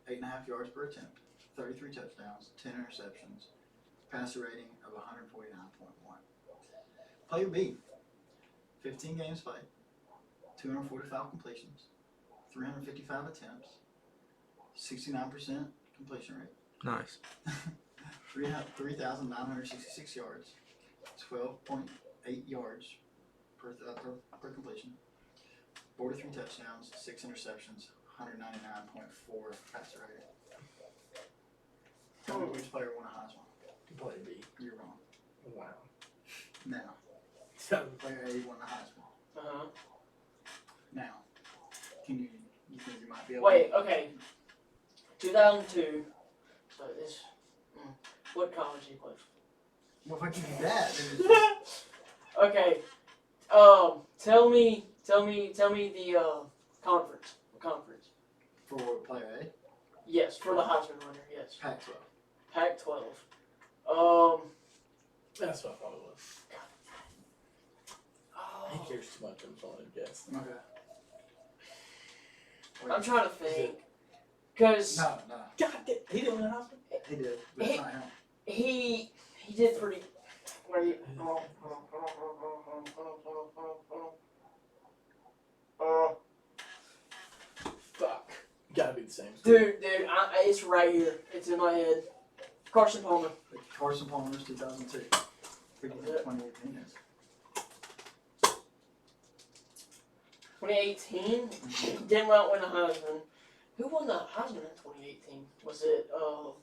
8.5 yards per attempt, 33 touchdowns, 10 interceptions, passer rating of 149.1. Player B, 15 games played, 245 completions, 355 attempts, 69% completion rate. Nice. 3,966 yards, 12.8 yards per completion, 43 touchdowns, 6 interceptions, 199.4 passer rating. Tell me which player won a Heisman. Player B. You're wrong. Wow. Now, So, player A won a Heisman. Uh-huh. Now, you think you might be able Wait, okay. 2002. So this. What college he played for? Well, if I give you that, then it's Okay. Tell me the conference. Conference. for player A, Yes, for the Heisman winner. Yes. Pac-12. Pac-12. that's what I thought it was. He Oh, cares too much. I'm trying to guess. Okay. I'm trying to think. Because No. God damn, he didn't win the Heisman? He did, but it's not him. he did pretty. Wait. Fuck. Gotta be the same. Dude, it's right here. It's in my head. Carson Palmer. Carson Palmer's 2002. Freaking 2018 is. 2018? Did not win a Heisman. Who won the Heisman in 2018? Was it,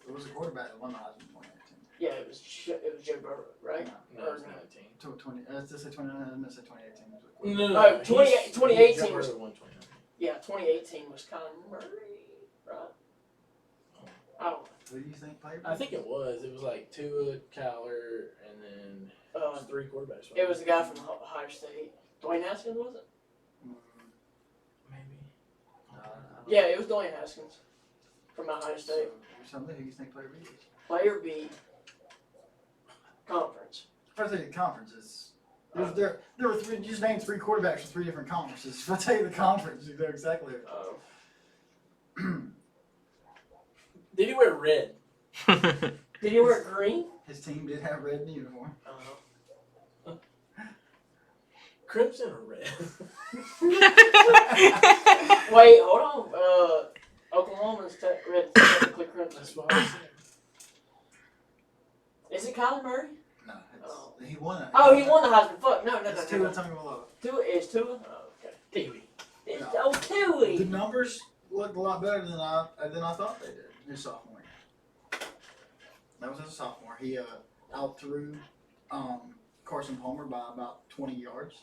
It was a quarterback that won the Heisman in 2018. yeah, it was Joe Burrow, right? No, it was 19. 20, let's say 2019, let's say 2018. Oh, 2018 Joe was- Burrow won 2019. Yeah, 2018 was Kyler Murray, right? I don't Who do you think played? I think it was. It was like Tua, Kyler, and then it know. was 3 quarterbacks. It was the guy from Ohio State. Dwayne Haskins, was it? Maybe. Yeah, it was Dwayne Haskins from Ohio State. So, something who you think played Reeves? Player B. Conference. First thing, conferences. There were three. You just named 3 quarterbacks from 3 different conferences. If I tell you the conference, you know exactly. Did he wear red? Did he wear green? His team did have red in the uniform. Crimson or red? Wait, hold on. Oklahoma's red, technically crimson. That's what I was saying. Is it Kyler Murray? No, he won it. Oh, he won the Heisman. Fuck, no. It's Tua Tagovailoa. Tua is Tua? Oh, okay. Kiwi. It's No. Tui. The numbers looked a lot better than I thought they did his sophomore year. That was his sophomore. He outthrew Carson Palmer by about 20 yards.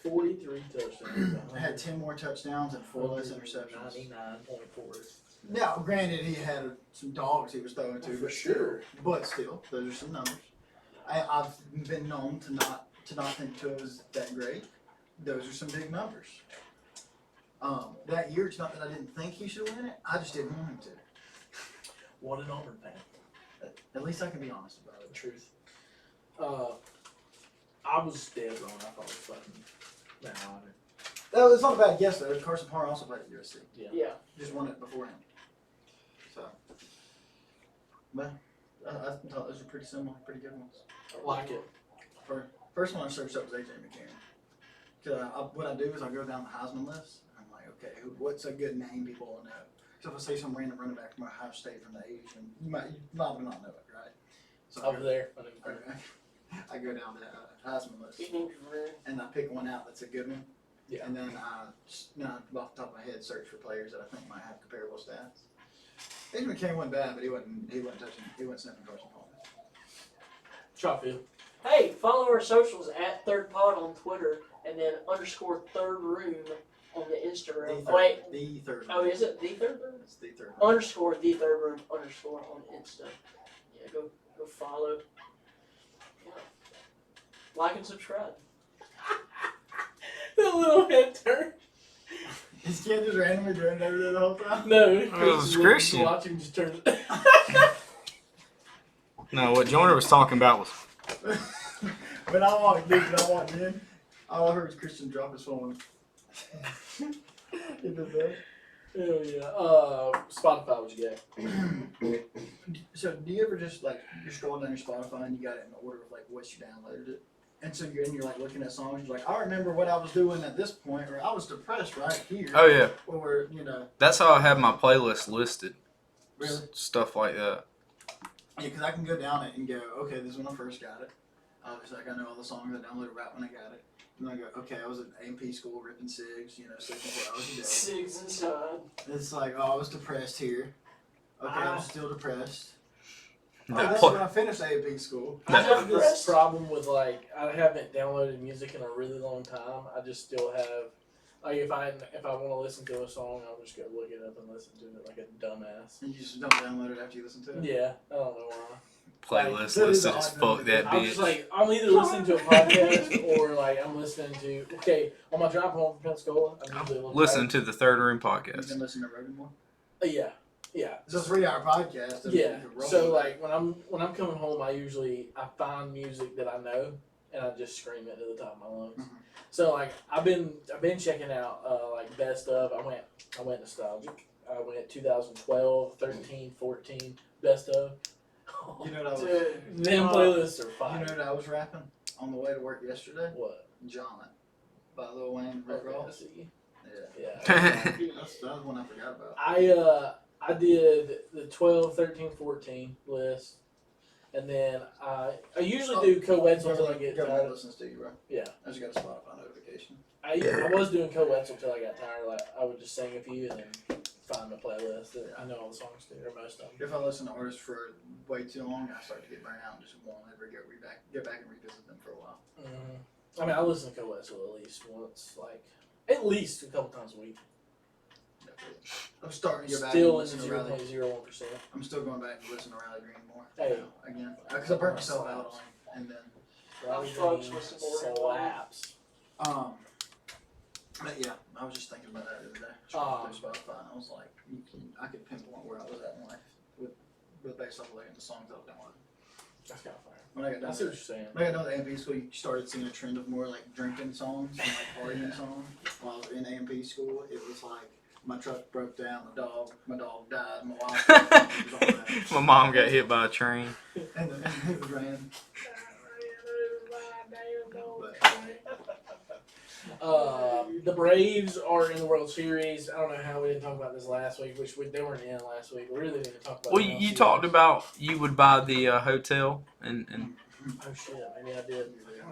43 touchdowns. Had 10 more touchdowns and 4 less interceptions. 99.4. Now, granted, he had some dogs he was throwing to, For but sure. But still, those are some numbers. I've been known to not think Tua was that great. Those are some big numbers. That year, it's not that I didn't think he should win it. I just didn't want him to. What an Auburn fan. At least I can be honest about The it. truth. I was dead wrong. I thought it was fucking Matt. It's not a bad guess though. Carson Palmer also played at USC. Yeah. Just won it before him. So, but I thought those were pretty similar, pretty good ones. I like it. First one I searched up was AJ McCarron. Cause what I do is I go down the Heisman list. I'm like, okay, what's a good name people will know? So if I say some random running back from Ohio State from the '80s, and you might not know it, right? So Over there. I go down the Heisman list His name's Rune. and I pick one out that's a good one. Yeah. And then I, off the top of my head, search for players that I think might have comparable stats. AJ McCarron wasn't bad, but he wasn't sniffing Carson Palmer. Shotfield. Hey, follow our socials at Third Pod on Twitter and then _Third Room on the Instagram. The third. Oh, is it the Third Room? It's the third. _ the Third Room _ on Insta. Yeah, go follow. Yeah. Like and subscribe. The little head turn. His kid just randomly turned over there the whole time. No, It was Christian. Watching just turns. No, what Joyner was talking about was When I walked in, all I heard was Christian drop his phone. He did that. Hell yeah. Spotify, what you got? So do you ever just like you're scrolling down your Spotify and you got it in order of like what you downloaded it, and so you're like looking at songs, you're like I remember what I was doing at this point, or I was depressed right here. oh yeah. Or That's how I have my playlist listed. Really? Stuff like that. Yeah, because I can go down it and go, okay, this is when I first got it. Obviously, like I know all the songs I downloaded right when I got it. And then I go, okay, I was at A&P school ripping cigs, 64 hours a day. Cigs inside. It's like, oh, I was depressed here. Okay, I'm still depressed. Oh, That that's pl- when I finished A&P school. I have this problem with like I haven't downloaded music in a really long time. I just still have like if I want to listen to a song, I'll just go look it up and listen to it like a dumbass. And you just don't download it after you listen to it? Yeah, I don't know why. Playlist That is listed odd as fuck that I'm just bitch. like I'm either listening to a podcast or like I'm listening to on my drive home from Pensacola. I'm usually Listen to the Third Room You podcast. can listen to Rogan more? Yeah. It's a 3-hour podcast. Yeah. So like when I'm coming home, I find music that I know and I just scream it to the top of my lungs. Mhm. So like I've been checking out like best of. I went nostalgic. I went 2012, 13, 14 best of. You know what I was? Dude. Them playlists are You fire. know what I was rapping on the way to work yesterday? What? John by Lil Wayne and Rick Okay, I Ross. see. Yeah. Yeah. That was one I forgot about. I did the 12, 13, 14 list, and then I usually do co-Wetzel until I get Government tired. listens to you, bro. Yeah. I just got a Spotify notification. I was doing co-Wetzel until I got tired. Like I would just sing a few and then find my playlist. That I know all the songs to, or most of them. If I listen to artists for way too long, I start to get burnt out and just won't ever get back and revisit them for a while. I mean, I listen to co-Wetzel at least once, like at least a couple times a week. I'm starting to get back Still and in the listen to Riley. 0.01%. I'm still going back and listen to Riley Green more. Hey. Now, again, because I burnt myself out on him, and then Riley fucks Green with some more slaps. But yeah, I was just thinking about that the other day. Through Spotify, and I was like, I could pinpoint where I was at in life with based off of like the songs I was downloading. That's kind of fire. When I got I done, see what you're saying. when I got done with A&P school, you started seeing a trend of more like drinking songs and like partying songs. While I was in A&P school, it was like my truck broke down, my dog died, my wife was all that. My mom got hit by a train. And it was ran. The Braves are in the World Series. I don't know how we didn't talk about this last week, they weren't in last week. We really didn't talk about Well, it. you talked about you would buy the hotel and Oh shit, maybe I did.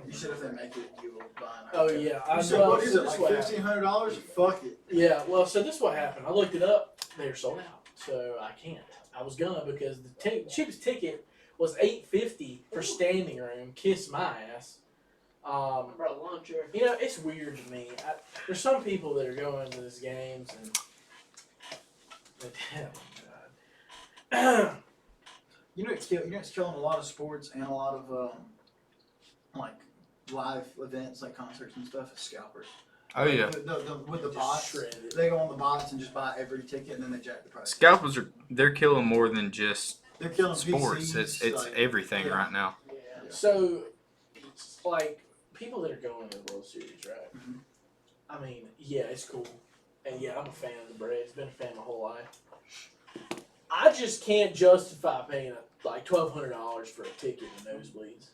You said if they make it, you will buy an Oh iPad. yeah, You said what is it, like $1,500? Fuck it. Yeah, well, so this is what happened. I looked it up. They're sold out, so I can't. I was gonna because the cheapest ticket was $850 for standing room. Kiss my ass. Brought lunch here. You know, it's weird to me. There's some people that are going to these games and. Oh my god. You know it's killing a lot of sports and a lot of like live events like concerts and stuff is scalpers. oh yeah, With the Just bots, shredded. they go on the bots and just buy every ticket and then they jack the price. scalpers they're killing more than just They're killing sports. PCs, It's like, everything yeah. right now. Yeah. So, it's like people that are going to the World Series, right? Mhm. I mean, yeah, it's cool, and yeah, I'm a fan of the Braves. Been a fan my whole life. I just can't justify paying like $1,200 for a ticket in nosebleeds.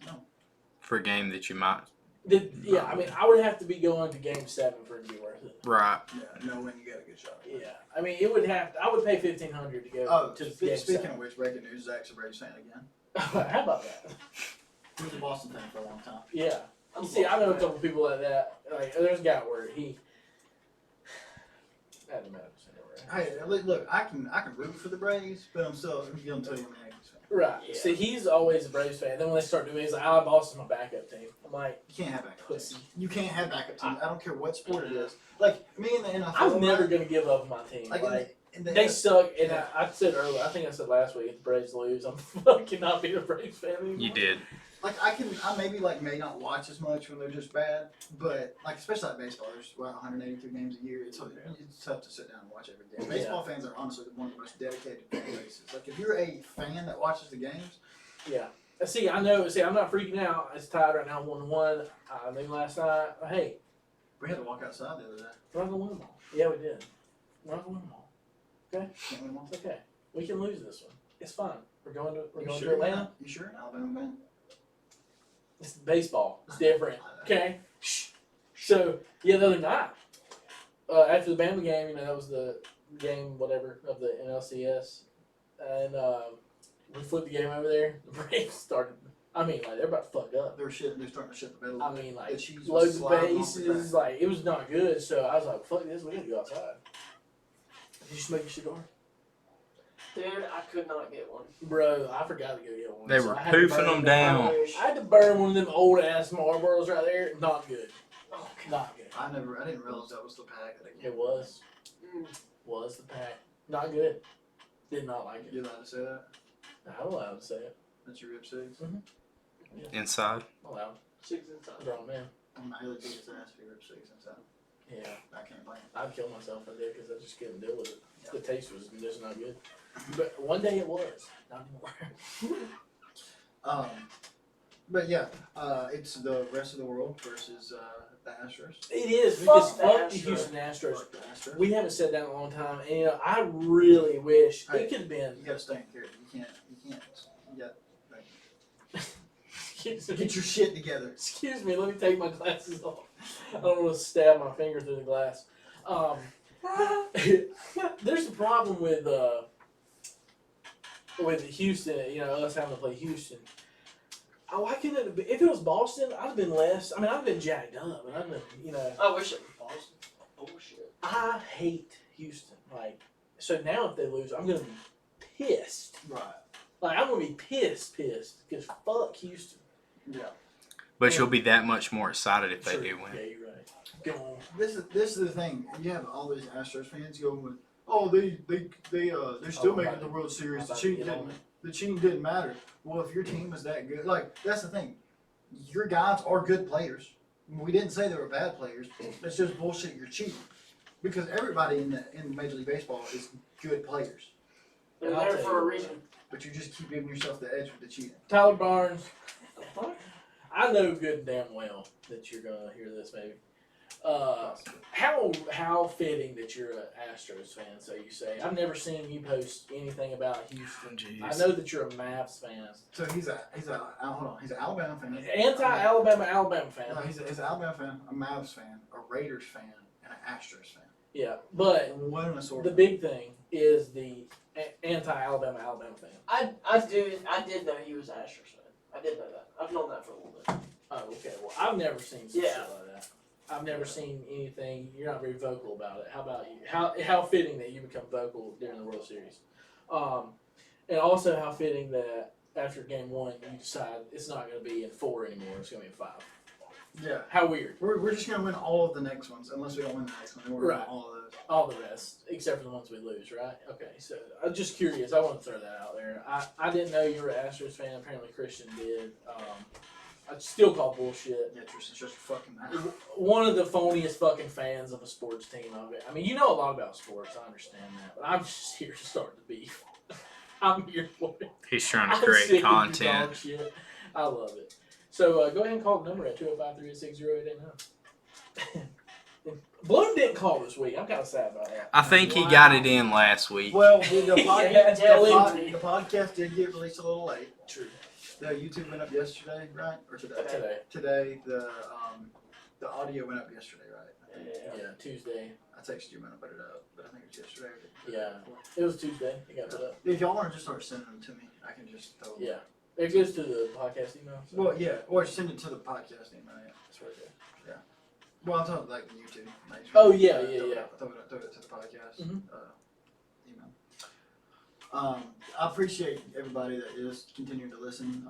For a game that you might Yeah, I mean, I would have to be going to Game 7 for it to be worth it. right. Yeah, knowing you got a good shot. Yeah, I mean, it would have. I would pay $1,500 to go Oh, to Game speaking 7. of which, breaking news: Zach's a Braves fan again. How about that? He was a Boston fan for a long time. Yeah. You see, I know a couple people like that. Like, there's a guy where he. That doesn't matter. Hey, look, I can root for the Braves, but I'm still gonna tell you I'm a Yankees fan. Right. Yeah. See, he's always a Braves fan. Then when they start doing it, he's like, "Ah, Boston's my backup team." I'm like, You can't have backup pussy. teams. You can't have backup teams. I don't care what sport it is. Like me in the NFL. I'm never gonna give up on my team. Like Like, in the they suck. And Yeah. I said earlier, I think I said last week, if the Braves lose, I'm fucking not being a Braves fan anymore. You did. Like I maybe may not watch as much when they're just bad, but like especially like baseball, there's 182 games a year. It's tough to sit down and watch every game. Baseball fans are honestly one of the most dedicated fan bases. Like if you're a fan that watches the games, Yeah. See, I know. See, I'm not freaking out. It's tied right now, 1-1. Maybe last night. Hey, we had to walk outside the other day. we're not gonna win them all. Yeah, we did. We're not gonna win them all. Can't win them all. It's okay. We can lose this one. It's fine. We're going to You to sure Atlanta. You sure an Alabama fan? It's baseball. It's different. Okay. So yeah, the other night, after the Bama game, you know, that was the game, whatever, of the NLCS, and we flipped the game over there. The Braves started. I mean, like they're about to fuck up. They're starting to shit the bed a I little bit. mean, The like cheese was loads of sliding off the bases. track. Like it was not good. So I was like, "Fuck this, we gotta go outside." Did you smoke a cigar, Dude, I could not get one. bro? I forgot to go get one. They So were I had to poofing burn them one. down. I wish. I had to burn one of them old ass Marlboros right there. Not good. Oh, Not good. I didn't realize that was the pack that I It was. Mm. Was the pack. Not good. Did not like it. You allowed to say that? I'm allowed to say it. That's your rib six? Inside. I'm allowed. Six inside. Grown man. I'm not really big as ass for your rib six inside. Yeah. I can't blame I'd kill myself right there because I just couldn't deal with it. The taste was just not good. But one day it was. Not anymore. you. But yeah, it's the rest of the world versus the Astros. It is Fuck because the fuck the Astros. Houston Astros. Fuck the Astros. We haven't said that in a long time, and I really wish Hey, it could have been. You gotta stay in character. You can't. You got. Excuse me. Get your shit together. Excuse me, let me take my glasses off. I don't want to stab my finger through the glass. There's a problem with Houston. Us having to play Houston. Why couldn't it have been, if it was Boston, I'd have been less. I mean, I'd have been jacked up, and I'd have been, I wish it was Boston. Bullshit. I hate Houston. So now if they lose, I'm gonna be pissed. Right. I'm gonna be pissed because fuck Houston. Yeah. But you'll be that much more excited if they True. do win. Yeah, you're right. Go on. This is the thing. You have all these Astros fans going with, oh, they're still making the World Series. The cheating didn't matter. Well, if your team is that good, that's the thing. Your guys are good players. We didn't say they were bad players. It's just bullshit. You're cheating because everybody in Major League Baseball is good players. They're there for a reason. But you just keep giving yourself the edge with the cheating. Tyler Barnes. I know good and damn well that you're gonna hear this, maybe. How fitting that you're an Astros fan, so you say. I've never seen you post anything about Houston. Jeez. I know that you're a Mavs fan. So he's an Alabama fan. Anti-Alabama fan. No, he's an Alabama fan, a Mavs fan, a Raiders fan, and an Astros fan. Yeah, but What an the assortment. big thing is the anti-Alabama fan. I did know he was an Astros fan. I did know that. I've known that for a little bit. Oh, okay. Well, I've never seen some Yeah. shit like that. I've never seen anything. You're not very vocal about it. How about you? How fitting that you become vocal during the World Series, and also how fitting that after Game 1 you decide it's not going to be in 4 anymore. It's going to be in 5. Yeah. How weird. We're just gonna win all of the next ones, unless we don't win the next one. Then we're Right. winning all of those. All the rest, except for the ones we lose, right? Okay, so I'm just curious. I want to throw that out there. I didn't know you were an Astros fan. Apparently Christian did. I still call bullshit. Yeah, Tristan's just fucking mad. One of the phoniest fucking fans of a sports team of it. I mean, you know a lot about sports. I understand that, but I'm just here to start the beef. I'm here for it. He's trying to I'm create sick of your content. dog shit. I love it. So go ahead and call the number at 205-386-0889. Bloom didn't call this week. I'm kind of sad about that. I think he got it in last week. Well, the Yeah, the podcast did get released a little late. True. The YouTube went up yesterday, right? Or today? Today. Today, the audio went up yesterday, right? Yeah, Tuesday. I texted you when I put it up, but I think it was yesterday. Yeah. It was Tuesday. It got put up. If y'all want to just start sending them to me, I can just throw them. Yeah. It goes to the podcast email. So. Well, yeah, or send it to the podcast email. Yeah. That's right there. Well, I'm talking like the YouTube. Like, Oh, yeah. Throw it to the podcast Mhm. email. I appreciate everybody that is continuing to listen.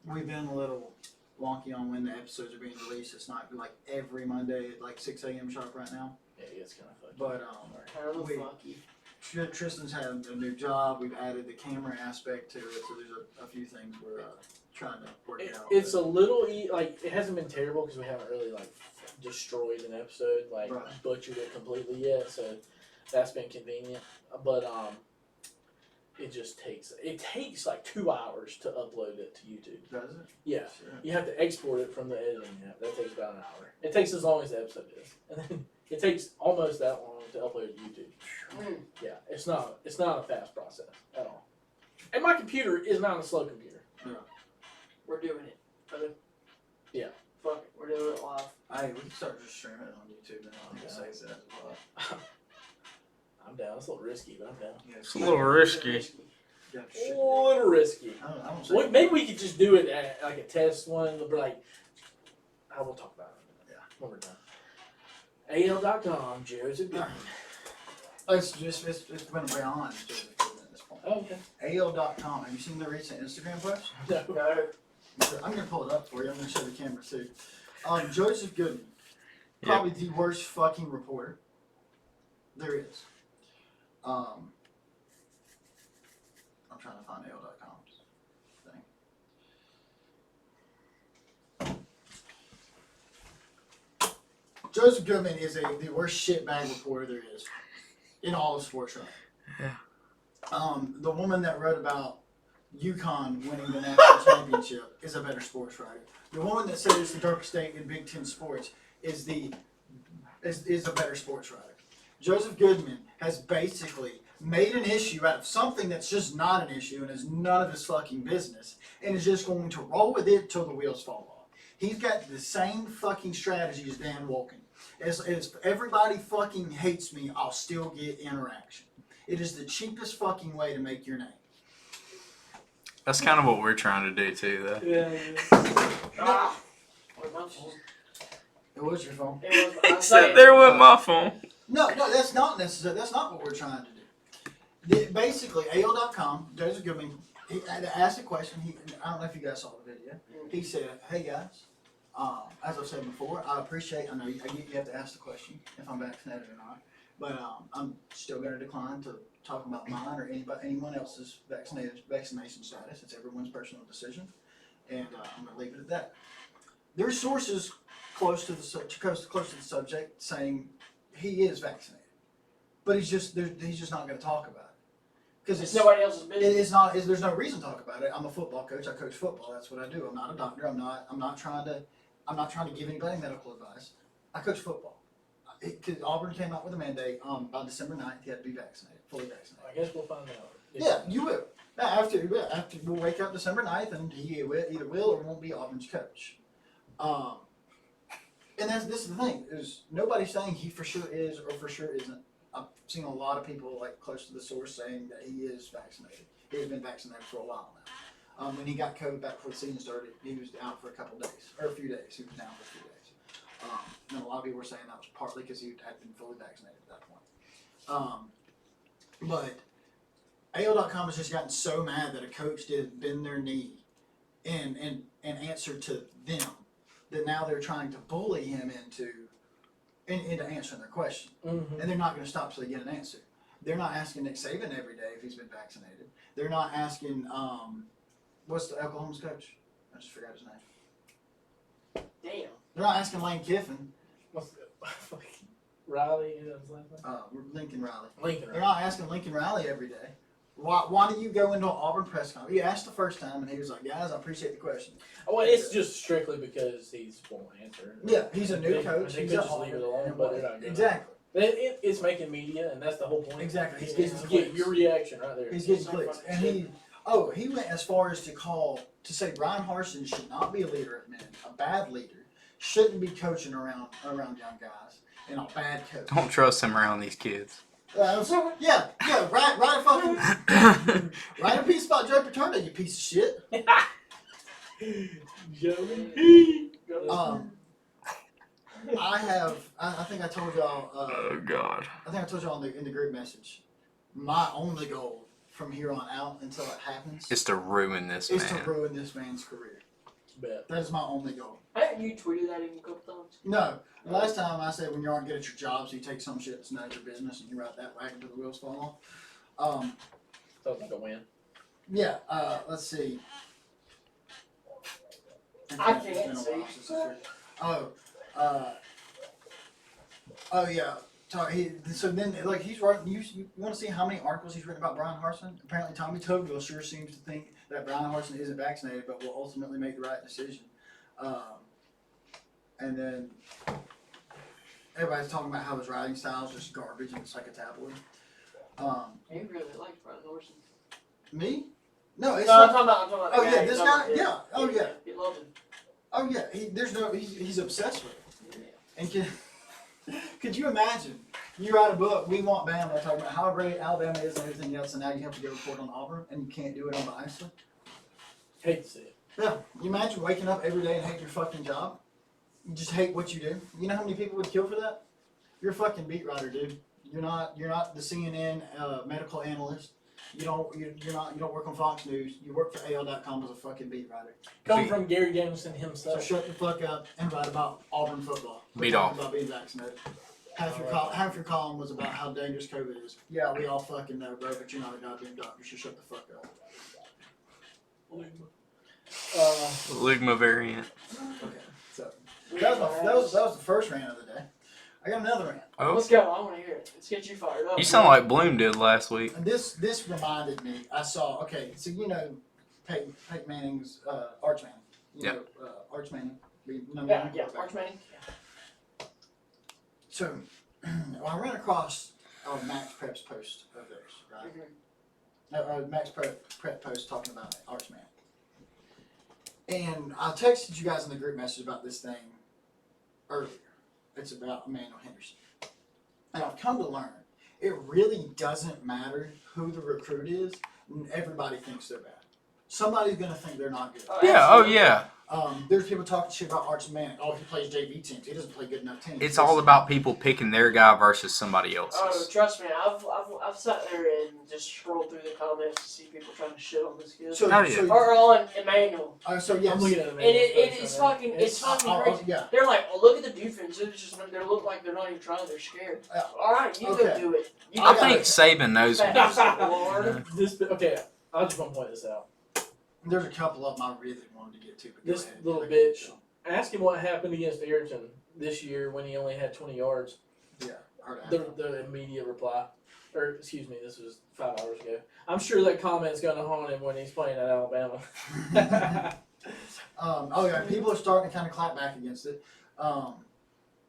We've been a little wonky on when the episodes are being released. It's not like every Monday at like 6 a.m. sharp right now. Yeah, it's kind of funny. But Kind of We- funky. Tristan's had a new job. We've added the camera aspect to it, so there's a few things we're trying to work out. It's a little it hasn't been terrible because we haven't really destroyed an episode, Right. butchered it completely yet. So that's been convenient. But it just takes like 2 hours to upload it to YouTube. Does it? Yeah. Sure. You have to export it from the editing app. That takes about an hour. It takes as long as the episode is, and then it takes almost that long to upload to YouTube. Mm. Yeah, it's not a fast process at all. And my computer is not a slow computer. We're doing it. Yeah. Fuck it. We're doing it live. Hey, we can start just streaming it on YouTube and it says that as well. I'm down. It's a little risky, but I'm down. Yeah, It's a little risky. Yeah, A shit. little risky. I don't say Maybe we could just do it at like a test one, but I will talk about it in a minute. When we're done. AL.com, Joseph Goodman. It's been beyond Joseph Goodman at this point. Oh, okay. AL.com. Have you seen the recent Instagram post? No. No. I'm gonna pull it up for you. I'm gonna show the camera too. Joseph Goodman, probably the worst fucking reporter there is. I'm trying to find AL.com's thing. Joseph Goodman is the worst shitbag reporter there is in all of sports, right? Yeah. The woman that wrote about UConn winning the national championship is a better sports writer. The woman that said it's the darkest state in Big Ten sports is a better sports writer. Joseph Goodman has basically made an issue out of something that's just not an issue and is none of his fucking business, and is just going to roll with it till the wheels fall off. He's got the same fucking strategy as Dan Wolken. As everybody fucking hates me, I'll still get interaction. It is the cheapest fucking way to make your name. That's kind of what we're trying to do too, though. Yeah. What my phone? It was your phone. It was. He said there with my phone. No, that's not necessary. That's not what we're trying to do. Basically, AL.com, Joseph Goodman, he asked a question. I don't know if you guys saw the video. He said, "Hey guys, as I've said before, I know you have to ask the question if I'm vaccinated or not, but I'm still going to decline to talk about mine or anyone else's vaccination status. It's everyone's personal decision, and I'm going to leave it at that." There's sources close to the subject saying he is vaccinated, but he's just not going to talk about it because it's nobody else's business. It is not. There's no reason to talk about it. I'm a football coach. I coach football. That's what I do. I'm not a doctor. I'm not trying to give anybody medical advice. I coach football. Auburn came out with a mandate by December 9th. You had to be vaccinated, fully vaccinated. I guess we'll find out. Yeah, you will. After we'll wake up December 9th, and he either will or won't be Auburn's coach. And this is the thing, is nobody's saying he for sure is or for sure isn't. I've seen a lot of people like close to the source saying that he is vaccinated. He has been vaccinated for a while now. When he got COVID back before the season started, he was out for a few days. He was down for a few days. And a lot of people were saying that was partly because he had been fully vaccinated at that point. But AL.com has just gotten so mad that a coach did bend their knee and answer to them, that now they're trying to bully him into answering their question. Mm-hmm. And they're not going to stop till they get an answer. They're not asking Nick Saban every day if he's been vaccinated. They're not asking, what's the Oklahoma's coach? I just forgot his name. Damn. They're not asking Lane Kiffin. What's the Riley? Is that his last name? Lincoln Riley. Lincoln. They're not asking Lincoln Riley every day. Why do you go into an Auburn press conference? You asked the first time, and he was like, "Guys, I appreciate the question." Well, it's just strictly because he's won't answer. Yeah, he's a new coach. They He's could a just leave it Auburn. alone, but they're not gonna. Exactly. It's making media, and that's the whole point. Exactly. He's It's getting to get clicks. your reaction right there. He's getting clicks, and he went as far as to say Brian Harsin should not be a leader at men, a bad leader, shouldn't be coaching around young guys, and a bad coach. Don't trust him around these kids. Yeah, write a piece about Joe Paterno, you piece of shit. I think I told y'all. Oh God. I think I told y'all in the group message. My only goal from here on out until it happens It's to ruin this is man. to ruin this man's career. Bet. That is my only goal. Haven't you tweeted that even a couple times? No. Last time I said when you aren't good at your job, so you take some shit that's none of your business and you ride that wagon till the wheels fall off. Sounds like a win. Yeah, let's see. I It's been a can't while see. since I said- Oh yeah. So then, like, he's writing. You want to see how many articles he's written about Brian Harsin? Apparently, Tommy Tobeville sure seems to think that Brian Harsin isn't vaccinated, but will ultimately make the right decision. And then everybody's talking about how his writing style is just garbage and it's like a tabloid. He really likes Brian Harsin. Me? No, it's No, I'm not. talking about Oh the yeah, guy. this I'm guy. talking about- Yeah. Oh yeah. He loves him. Oh yeah. He's obsessed with it. And could you imagine? You write a book, We Want Bama, talking about how great Alabama is and everything else, and now you have to go report on Auburn, and you can't do it unbiasedly? Hate to see it. Yeah. You imagine waking up every day and hate your fucking job? You just hate what you do. You know how many people would kill for that? You're a fucking beat writer, dude. You're not the CNN medical analyst. You don't work on Fox News. You work for AL.com as a fucking beat writer. Come from Gary Danielson So himself. shut the fuck up and write about Auburn football. Quit Beat talking off. about being vaccinated. Half your column was about how dangerous COVID is. Yeah, we all fucking know, bro, but you're not a goddamn doctor. So shut the fuck up. Ligma variant. Okay, so that was the first rant of the day. I got another rant. Oh, Let's go. I want to hear it. Let's get you fired up. you sound like Bloom did last week. And this reminded me. I saw. Okay, so Peyton Manning's Arch Manning. Yep. Arch Manning. Yeah, Arch Manning. So, I ran across Max Prep's post of theirs, right? Max Prep post talking about Arch Manning. And I texted you guys in the group message about this thing earlier. It's about Emmanuel Henderson. And I've come to learn, it really doesn't matter who the recruit is. Everybody thinks they're bad. Somebody's going to think they're not good. Yeah. Oh yeah. There's people talking shit about Arch Manning. Oh, he plays JV teams. He doesn't play good enough teams. It's all about people picking their guy versus somebody Oh, else's. trust me, I've sat there and just scrolled through the comments to see people trying to shit on this kid. So, Oh, yeah. Or on Emmanuel. So yes. I'm looking at And it's fucking crazy. Yeah. They're like, oh, look at the defense. They look like they're not even trying. They're scared. All right, you go do it. You I go think do it. Saban knows. Lord. Okay, I just want to point this out. There's a couple of them I really wanted to get to. But This go ahead. little bitch. Ask him what happened against Ayrton this year when he only had 20 yards. Yeah. Heard that. The immediate reply. Or, excuse me, this was 5 hours ago. I'm sure that comment's going to haunt him when he's playing at Alabama. Oh yeah, people are starting to kind of clap back against it.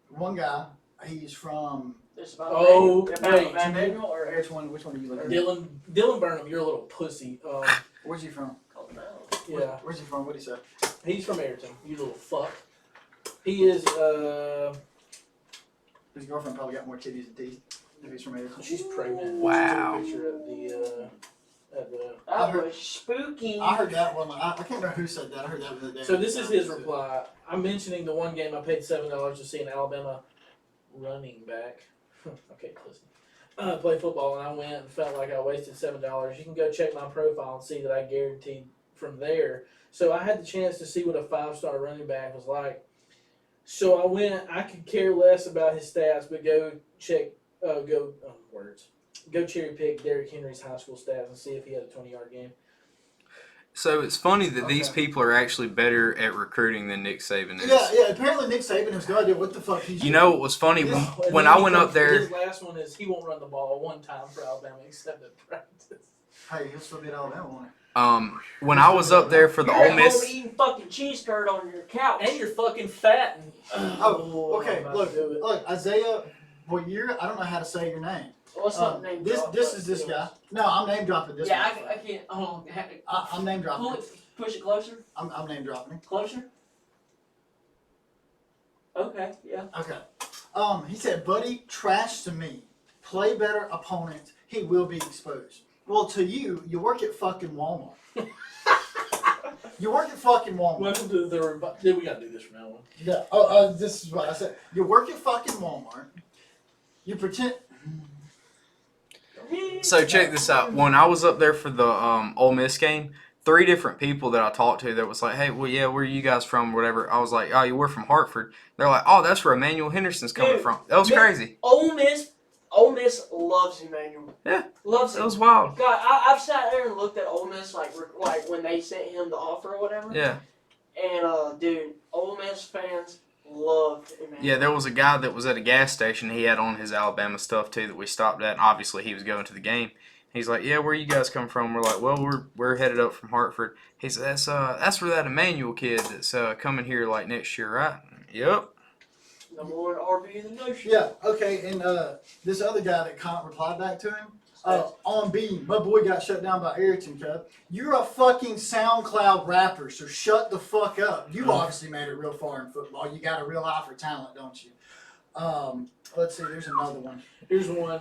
One guy, he's from Oh, wait, Emmanuel or which one? Which one are you looking at? Dylan Burnham, you're a little pussy. Where's he from? Yeah, Where's he from? What did he say? he's from Ayrton, you little fuck. He is, His girlfriend probably got more titties than teeth. If he's from Arizona. she's pregnant. Wow. She took a picture at the That was spooky. I heard that one. I can't remember who said that. I heard that the other day. So this is his reply. I'm mentioning the one game I paid $7 to see an Alabama running back. Okay, listen. Play football, and I went and felt like I wasted $7. You can go check my profile and see that I guaranteed from there. So I had the chance to see what a 5-star running back was like. So I went. I could care less about his stats, but go cherry pick Derrick Henry's high school stats and see if he had a 20-yard game. So it's funny that these people are actually better at recruiting than Nick Saban is. Yeah. Apparently Nick Saban has no idea what the fuck he's You doing. know what was funny? Yeah. When I went up there, His last one is he won't run the ball one time for Alabama except at practice. Hey, he'll still be at Alabama, won't he? when I was up there for the You're Ole at Miss, home eating fucking cheese curd on your couch. And you're fucking fat. Okay. I'm about to do it. Look, Isaiah Boyer. I don't know how to say your name. What's up, name This drop, this but is this anyways. guy. No, I'm name dropping this. Yeah, one. I can't. Hold on. I'm name dropping. Pull it, push it closer. I'm name dropping. Closer. Okay. Yeah. Okay. He said, "Buddy, trash to me. Play better opponents. He will be exposed." Well, to you, you work at fucking Walmart. You work at fucking Walmart. Welcome to the. Dude, we gotta do this from now on. Yeah. This is what I said. You work at fucking Walmart. You pretend. so check this out. When I was up there for the Ole Miss game, 3 different people that I talked to that was like, hey, well, yeah, where are you guys from, whatever. I was like, oh, we're from Hartford. They're like, oh, that's where Emmanuel Henderson's coming Dude, from. That was crazy. Ole Miss loves Emmanuel. Yeah. Loves That him. was wild. God, I've sat there and looked at Ole Miss like when they sent him the offer or whatever. Yeah. And dude, Ole Miss fans loved Emmanuel. Yeah, there was a guy that was at a gas station. He had on his Alabama stuff, too, that we stopped at. And obviously, he was going to the game. He's like, yeah, where you guys come from? We're like, well, we're headed up from Hartford. He said, that's where that Emmanuel kid that's coming here like next year, right? Yep. Number one RB in the nation. Yeah. Okay. And this other guy that replied back to him. On beam, my boy got shut down by Ayrton Cub. You're a fucking SoundCloud rapper, so shut the fuck up. You obviously made it real far in football. You got a real eye for talent, don't you? Let's see. There's another one. Here's one.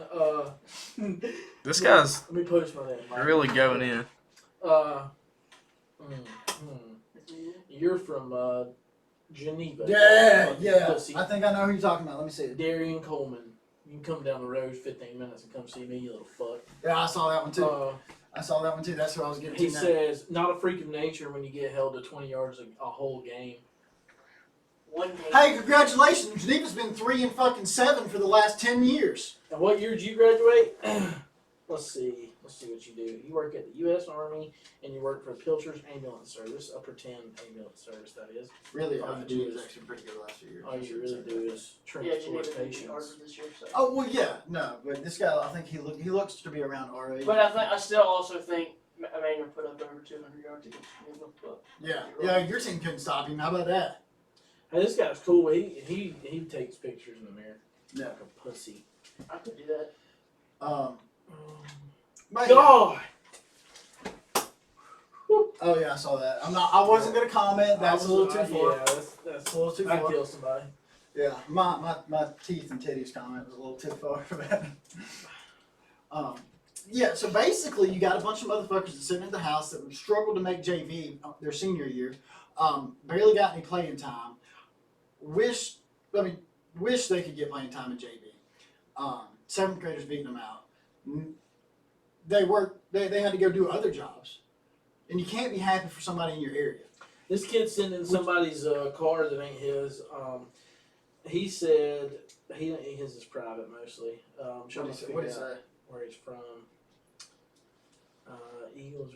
This guy's Let me post my name. Mike. really going in. You're from Geneva. Yeah. Pussy. I think I know who you're talking about. Let me see it. Darian Coleman. You can come down the road 15 minutes and come see me, you little fuck. Yeah, I saw that one too. That's who I was getting He to. Now. says, not a freak of nature when you get held to 20 yards a whole game. One game. Hey, congratulations! Geneva's been 3-7 for the last 10 years. And what year did you graduate? Let's see what you do. You work at the U.S. Army, and you work for Pilcher's Ambulance Service, a pretend ambulance service, that is. Really, All you do Geneva's is- actually pretty good the last few years. All you really do is Yeah, transport Geneva patients. this year. So. Oh well, yeah, no, but this guy, I think he looks to be around our age. But I still also think Emmanuel put up over 200 yards against Cleveland, but Yeah, your team couldn't stop him. How about that? Hey, this guy's cool. He takes pictures in the mirror. Yeah. Like a pussy. I could do that. But God! Oh yeah, I saw that. I wasn't gonna comment. That's a little too far. Yeah, that's a little too I'd far. kill somebody. Yeah, my teeth and titties comment was a little too far for that. Yeah, so basically you got a bunch of motherfuckers that sitting in the house that struggled to make JV their senior year, barely got any playing time. Wish they could get playing time in JV. Seventh graders beating them out. They had to go do other jobs, and you can't be happy for somebody in your area. This kid's sending somebody's car that ain't his. He said his is private mostly. What did he say? Where he's from. Eagles.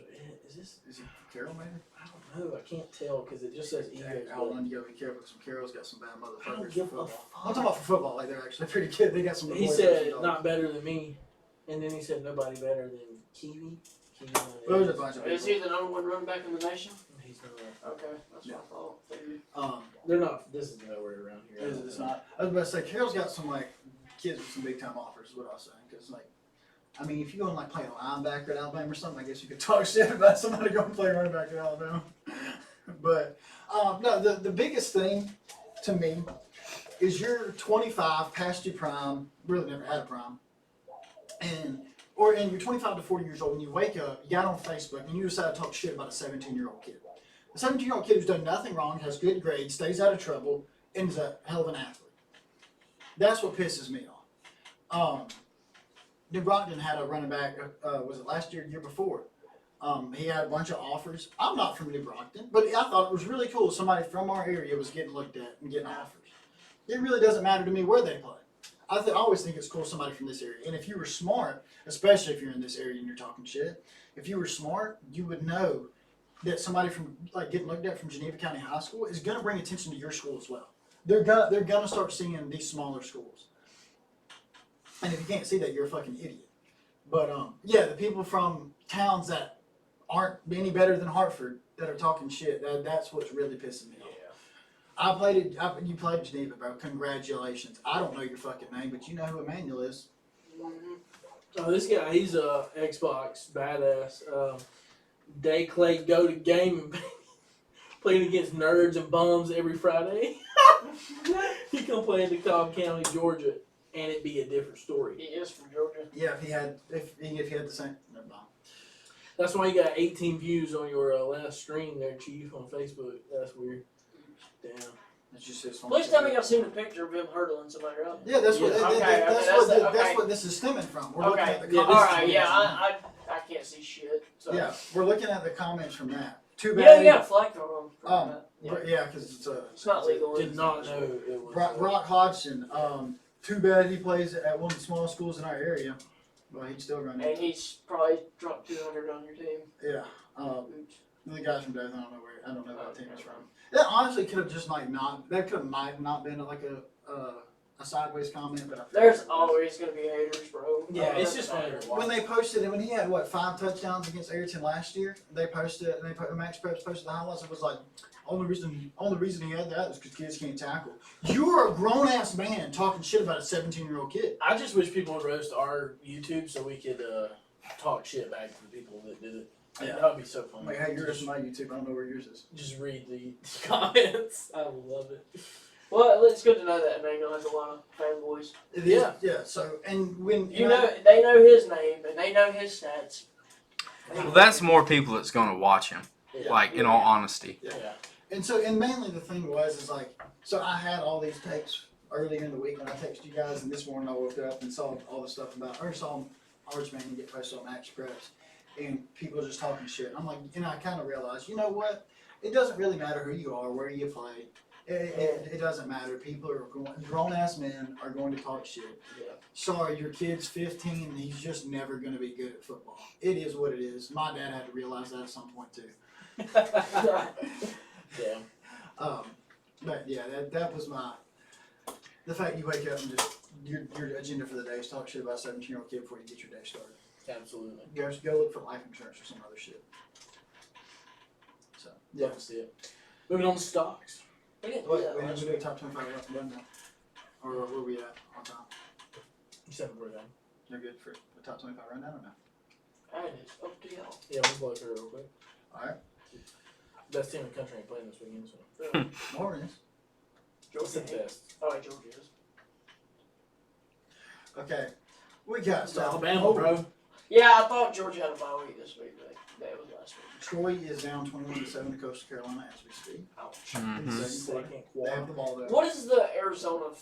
Is it Carroll maybe? I don't know. I can't tell because it just says Eagles. Allen, you gotta be careful because Carroll's got some bad I don't motherfuckers. give For a football. fuck. I'm talking about for football. Like they're actually pretty good. They got some. He said not better than me, and then he said nobody better than Kiwi. There's a bunch of Is people. he the number one running back in the nation? He's not. Okay, that's what I thought. They're not. This is nowhere around here. It's not. I was about to say Carroll's got some like kids with some big time offers. Is what I was saying. Because like, I mean, if you go and like play a linebacker at Alabama or something, I guess you could talk shit about somebody going to play running back at Alabama. But no, the biggest thing to me is you're 25, past your prime, really never had a prime, and you're 25 to 40 years old, and you wake up, you got on Facebook, and you decide to talk shit about a 17-year-old kid. A 17-year-old kid who's done nothing wrong, has good grades, stays out of trouble, and is a hell of an athlete. That's what pisses me off. New Brockton had a running back, was it last year, year before? He had a bunch of offers. I'm not from New Brockton, but I thought it was really cool somebody from our area was getting looked at and getting offers. It really doesn't matter to me where they play. I always think it's cool somebody from this area. And if you were smart, especially if you're in this area and you're talking shit, if you were smart, you would know that somebody from like getting looked at from Geneva County High School is going to bring attention to your school as well. They're gonna start seeing these smaller schools. And if you can't see that, you're a fucking idiot. But yeah, the people from towns that aren't any better than Hartford that are talking shit, that's what's really pissing me off. You played Geneva, bro. Congratulations. I don't know your fucking name, but you know who Emmanuel is. Oh, this guy, he's a Xbox badass. Day Clay go to game playing against nerds and bums every Friday. He come play in DeKalb County, Georgia, and it'd be a different story. He is from Georgia. Yeah, if he had the same. Never mind. That's why you got 18 views on your last stream there, Chief, on Facebook. That's weird. Damn. It's just his phone. Please tell me y'all seen a picture of him hurdling somebody, right? Yeah, that's what. Yeah. That's what this is stemming from. We're looking at the Yeah, comments. Alright, yeah, I can't see shit. So. Yeah, we're looking at the comments from that. Too bad. Yeah, flag on him. Yeah, because It's not legal. Did not know it was. Brock Hodgson. Too bad he plays at one of the small schools in our area. Well, he'd still run it. And he's probably dropped 200 on your team. Yeah. Oops. The guys from Dothan, I don't know what team it's from. That honestly could have just like not. That could have might not been like a sideways comment, but I feel There's like always gonna be haters, bro. Yeah, it's just funny to watch. when they posted it when he had 5 touchdowns against Ayrton last year. They posted it, and Max Preps posted the highlights. It was like only reason he had that was because kids can't tackle. You're a grown ass man talking shit about a 17-year-old kid. I just wish people would roast our YouTube so we could talk shit back to the people that did it. Yeah. That would be so fun. I'm like, hey, yours is my YouTube. I don't know where yours is. Just read the comments. I love it. Well, it's good to know that Emmanuel has a lot of fanboys. It Yeah. is, yeah. So and when You know, they know his name and they know his stats. Well, that's more people that's going to watch him. Yeah. Like, in all honesty. Yeah. And mainly the thing is like, so I had all these takes earlier in the week when I texted you guys, and this morning I woke up and saw all the stuff about, or saw Archman get posted on Max Preps, and people just talking shit. I'm like, and I kind of realized, you know what? It doesn't really matter who you are, where you play. It doesn't matter. People are grown ass men are going to talk shit. Yeah. Sorry, your kid's 15 and he's just never going to be good at football. It is what it is. My dad had to realize that at some point too. Yeah. But yeah, that was the fact you wake up and just your agenda for the day is talk shit about a 17-year-old kid before you get your day started. Absolutely. Go look for life insurance or some other shit. So Love to see it. Moving on to stocks. We didn't do Wait, that we last do a week. top 25 rundown. Or where we at on time? You said we're done. You're good for the top 25 rundown or no? Alright, it's up to y'all. Yeah, we'll blow through it real quick. Alright. Best team in the country ain't playing this weekend, so. Really? More is. What's the Georgia. best? Oh, wait, Georgia is. Okay. We got It's Alabama, bro. Yeah, I thought Georgia had a bye week this week, but that was last week. Troy is down 21-7 to Coastal Carolina as we speak. Ouch. In the Mhm. second quarter. Second They have the quarter. ball though. What is the Arizona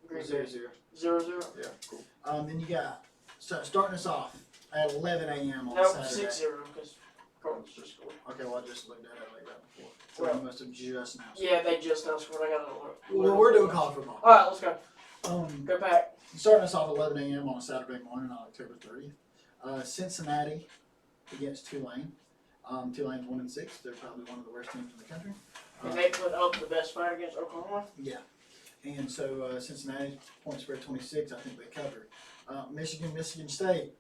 Green Bay? 0-0. 0-0? Yeah, cool. Then you got starting us off at 11 a.m. on No, Saturday. 6-0 because Cardinals just scored. Okay, well I just looked at it like right before. So Well, you must have just announced. Yeah, they just now scored. I got to Well, we're doing college football. Alright, let's go. Go back. Starting us off at 11 a.m. on a Saturday morning on October 30th. Cincinnati against Tulane. Tulane's 1-6. They're probably one of the worst teams in the country. And they put up the best fight against Oklahoma. Yeah. And so Cincinnati, point spread 26, I think they cover. Michigan State.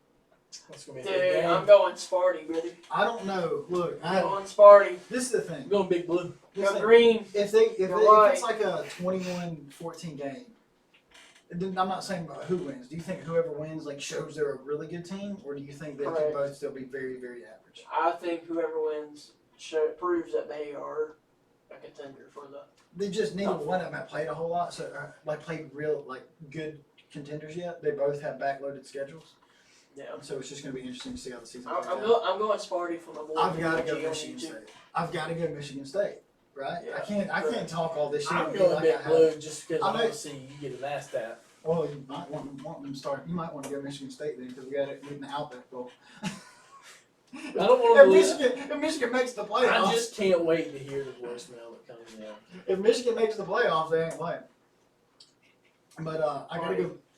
That's gonna be a Dude, big game. I'm going Sparty, brother. I don't know. Look, I'm going Sparty. this is the thing. I'm going big blue. This Go thing. green. If You're it's like a 21-14 game, then I'm not saying about who wins. Do you think whoever wins like shows they're a really good team, or do you think they can Correct. both still be very, very average? I think whoever wins proves that they are a contender for the. They just neither one of them have played a whole lot, so played real good contenders yet. They both have backloaded schedules, Yeah. so it's just going to be interesting to see how the season I'm, plays I'm, out. go, I'm going Sparty for my boy. I've got to go PG on Michigan YouTube. State. I've got to go Michigan State, right? Yeah. I can't talk all this shit. I'm and be going like big I have. blue just because I I know- want to see you get an ass tap. Well, you might want them to start. You might want to go Michigan State then, because we got it in the Outback Bowl. I don't want to If lose. Michigan, if Michigan makes the I playoffs, just can't wait to hear the voicemail that comes in. if Michigan makes the playoffs, they ain't playing. But I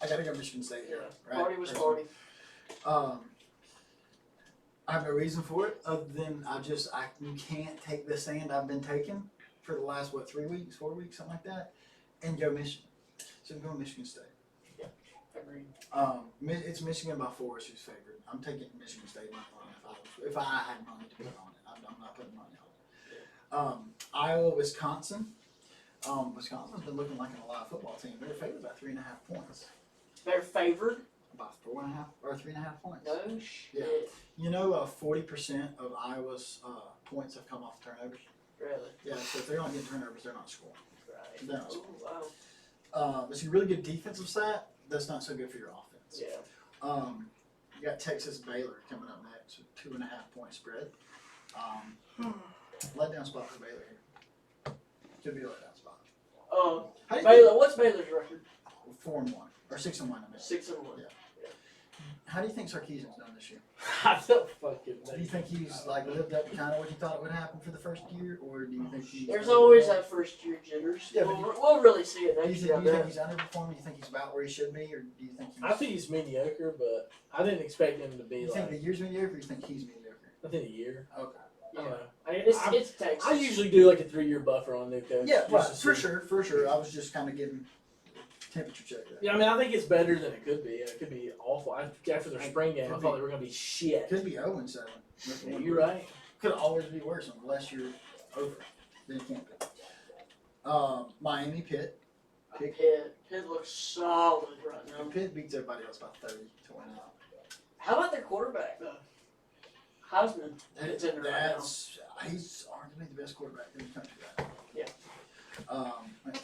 gotta go Michigan State here. Right? Sparty was Sparty. I have no reason for it other than you can't take the stand I've been taking for the last 4 weeks, something like that, and go Michigan. So I'm going Michigan State. Agreed. It's Michigan by 4 is who's favored. I'm taking Michigan State money on it if I had money to put on it. I'm not putting money on it. Iowa, Wisconsin. Wisconsin's been looking like a live football team. They're favored by 3.5 points. They're favored? About 4.5 or 3.5 points. No shit. Yeah. You know, 40% of Iowa's points have come off turnovers. Really? Yeah, so if they're not getting turnovers, they're not scoring. Right. They're not Ooh, scoring. wow. It's a really good defensive stat. That's not so good for your offense. Yeah. You got Texas Baylor coming up next with 2.5 point spread. Letdown spot for Baylor here. Could be a letdown spot. How do you Baylor. What's Baylor's record? think, 4-1 or 6-1. I mean. 6-1. Yeah. How do you think Sarkisian's done this year? I don't fucking know. Do you think he's lived up to kind of what you thought it would happen for the first year, or do you think he's? There's always that first year jitters. Yeah, but we'll really see it Do you next think, year. do you think he's underperforming? Do you think he's about where he should be, or do you think he's? I think he's mediocre, but I didn't expect him to be You think the like year's mediocre, or you think he's mediocre? within a year. Okay. I don't know. It's Texas. I usually do like a 3-year buffer on new coach. Yeah, just right. to For see. sure. I was just kind of giving temperature check there. Yeah, I mean, I think it's better than it could be. It could be awful. After their spring game, I thought they were going to be shit. Could be 0-7. Yeah, you're right. Could always be worse unless you're over. Then it can't be. Miami Pitt. Pitt looks solid right now. Pitt beats everybody else by 30 to win out. How about their quarterback though? Heisman contender right now. He's arguably the best quarterback in the country right now. Yeah.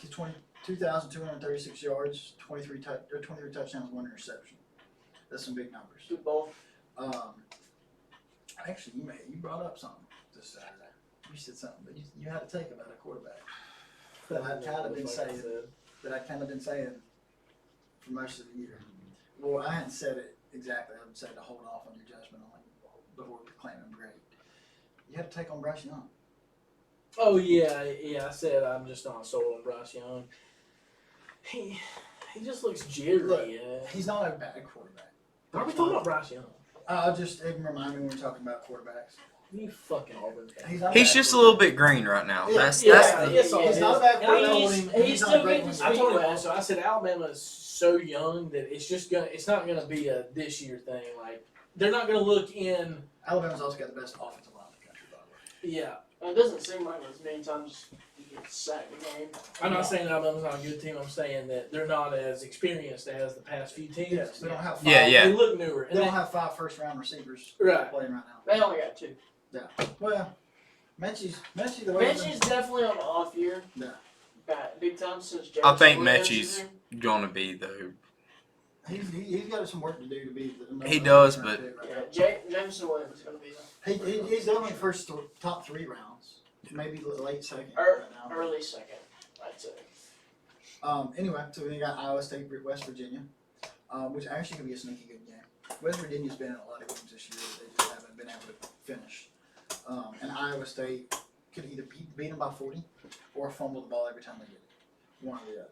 He's 2,236 yards, 23 touchdowns, 1 interception. That's some big numbers. Good ball. Actually, you brought up something this Saturday. You said something, but you had to take about a quarterback that I'd kind of been saying. For most of the year. Well, I hadn't said it exactly. I would say to hold off on your judgment on it before proclaiming him great. You had to take on Bryce Young. Oh, yeah. I said I'm just not sold on Bryce Young. He just looks jittery. Look, yeah. He's not a bad quarterback. Are we talking about Bryce Young? It remind me when we're talking about quarterbacks. You fucking Auburn fan. He's not He's bad just a quarterback. little bit green right now. Yeah, That's yeah, the. yes, all He's it not is. a bad And I quarterback. told He's, him- he's not still a great getting one. his I told him Speed also. I said Alabama is so young that it's not gonna be a this year thing. Like they're not going to look in. Alabama's also got the best offensive line in the country, by the way. Yeah. It doesn't seem like as many times you get sacked a game. I'm not saying Alabama's not a good team. I'm saying that they're not as experienced as the past few teams. Yes, they don't have five. Yeah. They look newer. They don't have 5 first-round receivers Right. playing right now. They only got 2. Yeah. Well, Mechie's the way. Mechie's definitely on an off year. Yeah. Big time since James. I think Williams Mechie's is here. gonna be the. He's got some work to do to be. He does, but- Jameson Williams is going to be He's definitely first top 3 rounds, maybe late second. the right now. early second, I'd say. Anyway, so we got Iowa State, West Virginia, which actually could be a sneaky good game. West Virginia's been in a lot of games this year that they just haven't been able to finish. And Iowa State could either beat them by 40 or fumble the ball every time they get it. One or the other.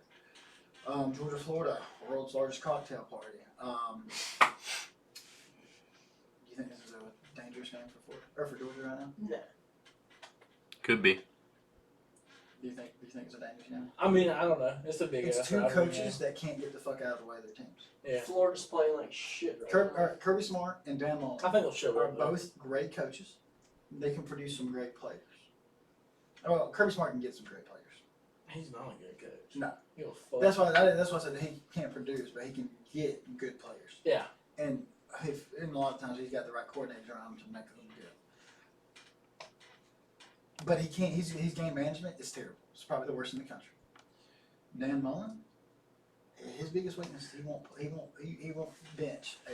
Georgia, Florida, world's largest cocktail party. Do you think this is a dangerous game for Florida or for Georgia right now? No. Could be. Do you think it's a dangerous game? I mean, I don't know. It's a big. It's ass 2 rivalry coaches game. that can't get the fuck out of the way of their teams. Yeah. Florida's playing like shit right now. Kirby Smart and Dan Mullen I think they'll show are up. though. both great coaches. They can produce some great players. Well, Kirby Smart can get some great players. He's not a good coach. No. He'll fuck. That's why I said he can't produce, but he can get good players. Yeah. And a lot of times he's got the right coordinators around him to make them good. But he can't. His game management is terrible. It's probably the worst in the country. Dan Mullen, his biggest weakness is he won't bench a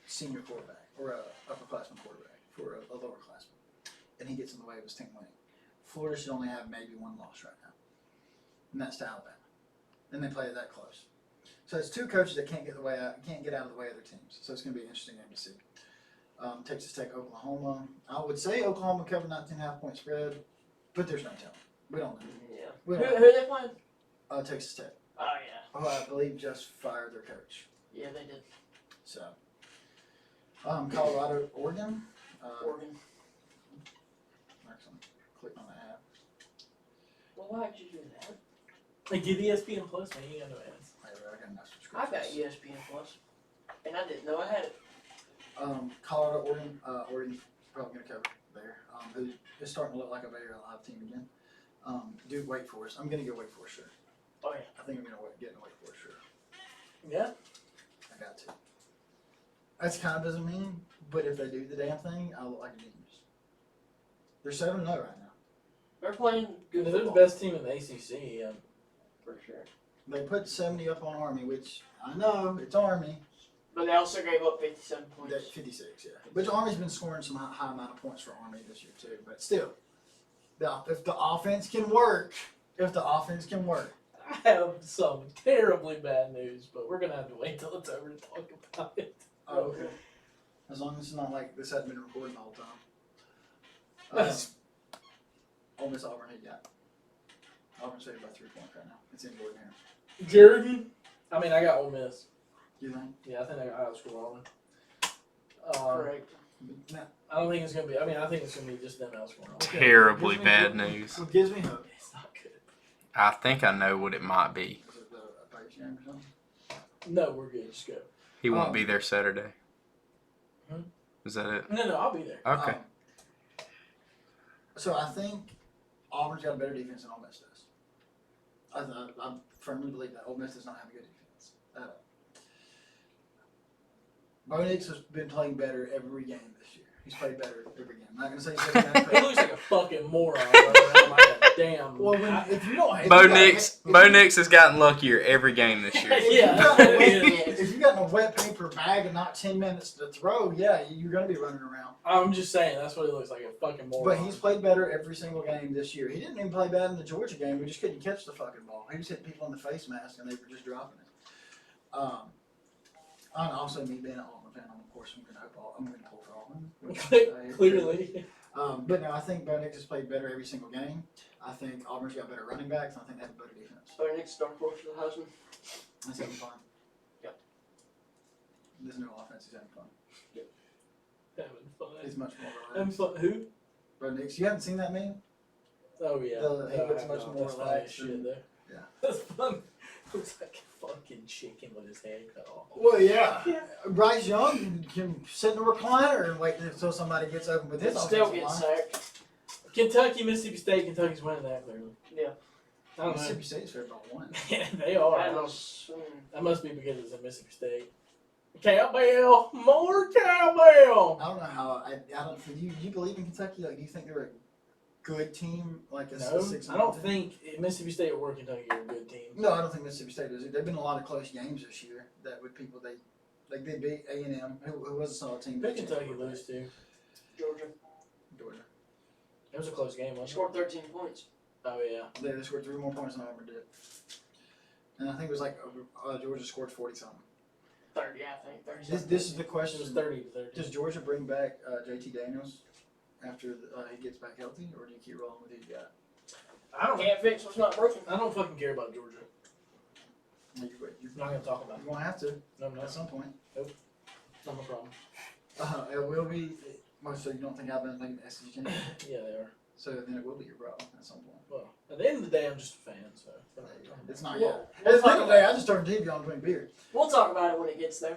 senior quarterback or a upperclassman quarterback for a lowerclassman, and he gets in the way of his team winning. Florida should only have maybe 1 loss right now, and that's to Alabama, and they play it that close. So it's 2 coaches that can't get out of the way of their teams. So it's going to be an interesting game to see. Texas Tech, Oklahoma. I would say Oklahoma covered 19.5 point spread, but there's no telling. We don't know. Yeah. We Who don't are they playing? know. Texas Tech. Oh, yeah. Who I believe just fired their coach. Yeah, they did. So, Colorado, Oregon. Oregon. Excellent. Click on the app. Well, why'd you do that? Hey, get ESPN Plus, man. You got no ads. I got enough I got subscriptions. ESPN Plus, and I didn't know I had it. Colorado, Oregon. Oregon's probably going to cover there. Who is starting to look like a very alive team again. Duke, Wake Forest. I'm going to go Wake Forest, sure. Oh, yeah. I think I'm going to get in Wake Forest, sure. Yeah. I got to. That's kind of doesn't mean, but if they do the damn thing, I'll look like a genius. They're 7-0 right now. They're playing good They're the football. best team in the ACC. For sure. They put 70 up on Army, which I know it's Army. But they also gave up 57 points. That's 56, yeah. Which Army's been scoring some high amount of points for Army this year too. But still, if the offense can work, I have some terribly bad news, but we're gonna have to wait till it's over to talk about it. Oh, okay. As long as it's not like this hasn't been recording the whole time. That's- Ole Miss Auburn, he got. Auburn's favored by 3 points right now. It's in Gordon here. Jordan. I mean, I got Ole Miss. You think? Yeah, I think I outscore Auburn. Correct. No. I don't think it's gonna be. I mean, I think it's gonna be just them outscoring Auburn. Terribly Gives me- bad news. What gives me hope. It's not good. I think I know what it might be. Is it the Pirates game or something? No, we're good. Just go. He won't be there Saturday. Hmm? Is that it? No, I'll be there. Okay. So I think Auburn's got a better defense than Ole Miss does. I firmly believe that Ole Miss does not have a good defense at all. Bo Nix has been playing better every game this year. He's played better every game. I'm not going to say he's been He better. looks like a fucking moron. I'm like a damn. Well, if you don't, if Bo you got- Nix, if Bo you- Nix has gotten luckier every game this year. If Yeah, you got that's a what wet- it is. if you got in a wet paper bag and not 10 minutes to throw, yeah, you're going to be running around. I'm just saying that's what he looks like, a fucking moron. But he's played better every single game this year. He didn't even play bad in the Georgia game. We just couldn't catch the fucking ball. He was hitting people in the face mask and they were just dropping it. And also me being an Auburn fan, of course, I'm going to pull for Auburn. Clearly. But no, I think Bo Nix has played better every single game. I think Auburn's got better running backs. And I think they have a better defense. So next dark horse for the Heisman. That's having fun. Yep. There's no offense. He's having fun. Having fun. He's much more Having relaxed. fun. Who? Bo Nix, you haven't seen that meme? Oh yeah. He No, looks I much know. more That's funny as relaxed shit and- though. Yeah. That's fun. Looks like a fucking chicken with his head cut off. Well, yeah. Bryce Young can sit in the recliner and wait until somebody gets open. But this It still offensive gets line, sacked. Kentucky, Mississippi State. Kentucky's winning that clearly. Yeah. I don't know. Mississippi State's fair about one. Yeah, they are. That was, That must be because it's in Mississippi State. Cowbell, more cowbell. I don't know how. I don't. Do you believe in Kentucky? Like, do you think they're a good team? Like a No, 6 I don't think Mississippi State or Kentucky are good teams. No, I don't think Mississippi State is. There've been a lot of close games this year that with people they beat A&M, who was a solid team. Who did Kentucky lose to? Georgia. Georgia. It was a close game, wasn't it? Scored 13 points. Oh yeah. They scored 3 more points than Auburn did, and I think it was like Georgia scored 40 something. 30, I think. 30. This is the It question: was 30-30. Does Georgia bring back JT Daniels after he gets back healthy, or do you keep rolling with who you got? I don't. Can't fix what's not broken. I don't fucking care about Georgia. You're I'm not gonna talk about it. gonna have to No, I'm at not. some point. Not my problem. It will be. So you don't think Alabama's making the SEC championship? Yeah, they are. So then it will be your problem at some point. Well, at the end of the day, I'm just a fan, so. It's not Yeah. yet. It's not today. I just turned TV on to drink beer. We'll talk about it when it gets there.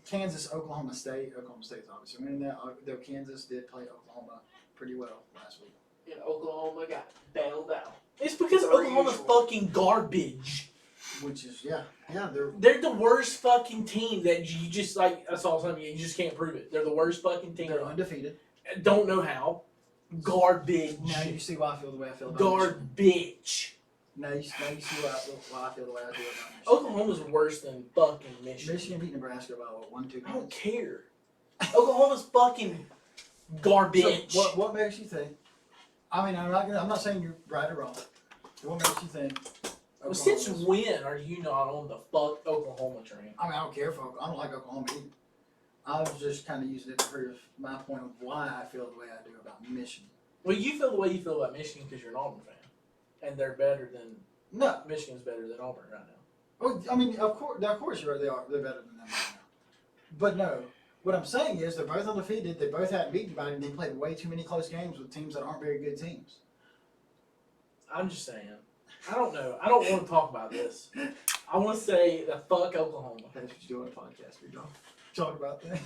Kansas, Oklahoma State. Oklahoma State's obviously winning that. Though Kansas did play Oklahoma pretty well last week. And Oklahoma got bailed out. It's because Oklahoma's fucking garbage. Which is they're They're the worst fucking team that you just like. I saw something you just can't prove it. They're the worst fucking team. they're undefeated. Don't know how. Garbage. Now you see why I feel the way I feel about Michigan. Garbage. Now you see why I feel the way I do about Michigan. Oklahoma's worse than fucking Michigan. Michigan beat Nebraska by what, 1-2 I don't points. care. Oklahoma's fucking garbage. So what makes you think? I mean, I'm not saying you're right or wrong. What makes you think? Well, since Oklahoma's- when are you not on the fuck Oklahoma train? I mean, I don't care for. I don't like Oklahoma either. I was just kind of using it to prove my point of why I feel the way I do about Michigan. Well, you feel the way you feel about Michigan because you're an Auburn fan, and they're better than No, Michigan's better than Auburn right now. well, I mean, of course, you're right. They're better than them right now. But no, what I'm saying is they're both undefeated. They both haven't beaten anybody, and they played way too many close games with teams that aren't very good teams. I'm just saying. I don't know. I don't want to talk about this. I want to say that fuck Oklahoma. That's what you do on a podcast. We don't talk about that.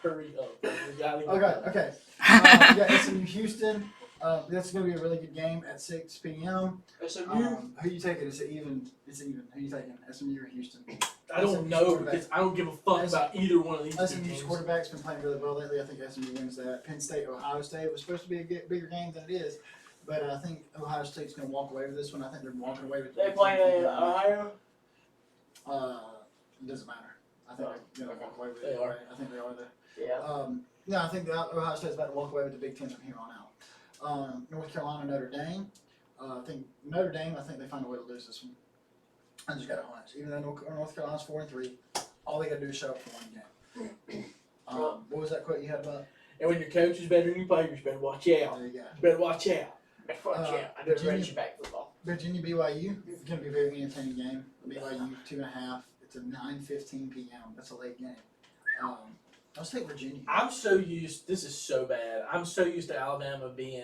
Hurry up. We gotta get Okay. We got SMU Houston. That's going to be a really good game at 6 p.m. SMU. Who you taking? It's even. Who you taking? SMU or Houston? I don't SMU's know quarterback. because I don't give a fuck about either one of these two SMU's teams. quarterback's been playing really well lately. I think SMU wins that. Penn State, Ohio State was supposed to be a bigger game than it is, but I think Ohio State's going to walk away with this one. I think they're walking away with. They play in Ohio. It doesn't matter. I think they're going to walk away with They it. are. I think they are there. Yeah. No, I think that Ohio State's about to walk away with the Big Ten from here on out. North Carolina, Notre Dame. I think Notre Dame. I think they find a way to lose this one. I just got a hunch. Even though North Carolina's 4-3, all they got to do is show up for one game. What was that quote you had about? And when your coach is better than your players, you better watch out. There you go. You better watch out. Fuck yeah. I do Virginia- race back football. Virginia BYU. It's going to be a very entertaining game. BYU 2.5. It's a 9:15 p.m. That's a late game. Let's take Virginia. I'm so used. This is so bad. I'm so used to Alabama being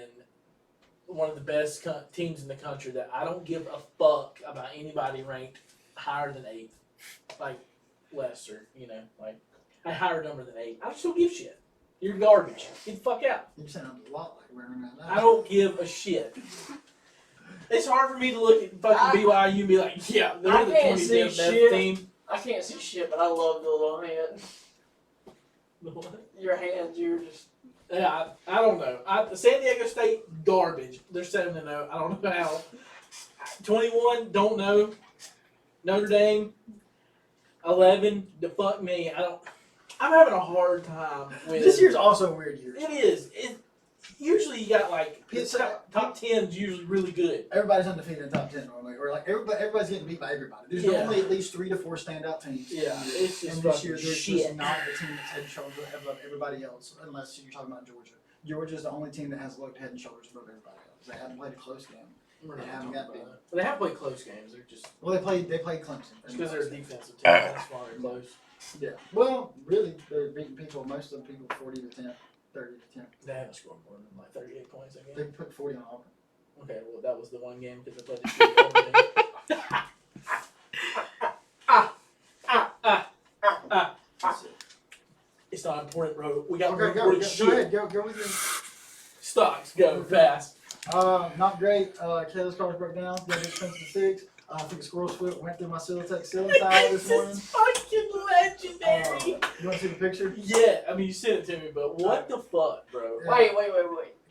one of the best teams in the country that I don't give a fuck about anybody ranked higher than 8th, like Lester. Like a higher number than 8. I just don't give a shit. You're garbage. Get the fuck out. You sound a lot like wearing that. I don't give a shit. It's hard for me to look at fucking BYU and be like, yeah, they're I the can't see 25th best shit. team. I can't see shit, but I love the little hand. What? Your hands, you're just. Yeah, I don't know. San Diego State, garbage. They're 7-0. I don't know how. 21, don't know. Notre Dame, 11. The fuck me. I'm having a hard time with. This year's also a weird year. It is. Usually you got like the It's top 10's usually really good. Everybody's undefeated in the top 10 normally, or like everybody's getting beat by everybody. There's normally at least 3 to 4 standout teams. Yeah, it's just And this year fucking there's shit. just not a team that's head and shoulders above everybody else, unless you're talking about Georgia. Georgia's the only team that has looked head and shoulders above everybody else. They haven't played a close game. We're They not haven't talking got about that. But they have played close games. They're just Well, they played Clemson. because they're a defensive team. That's why they're close. Yeah. Well, really, they're beating people. Most of the people 40 to 10, 30 to 10. They haven't scored more than like 38 points a They game. put 40 on Auburn. Okay, well that was the one game because they played the shitty Auburn team. That's it. report it, bro. We got Okay, reported go shit. ahead, go with your. Stocks, go fast. Not great. Kayla's car broke down. Got expensive to fix. I think a squirrel's foot went through my Silatech ceiling tile this morning. Fucking legendary. You want to see the picture? Yeah, I mean you sent it to me, but what the fuck, bro? Yeah. Wait.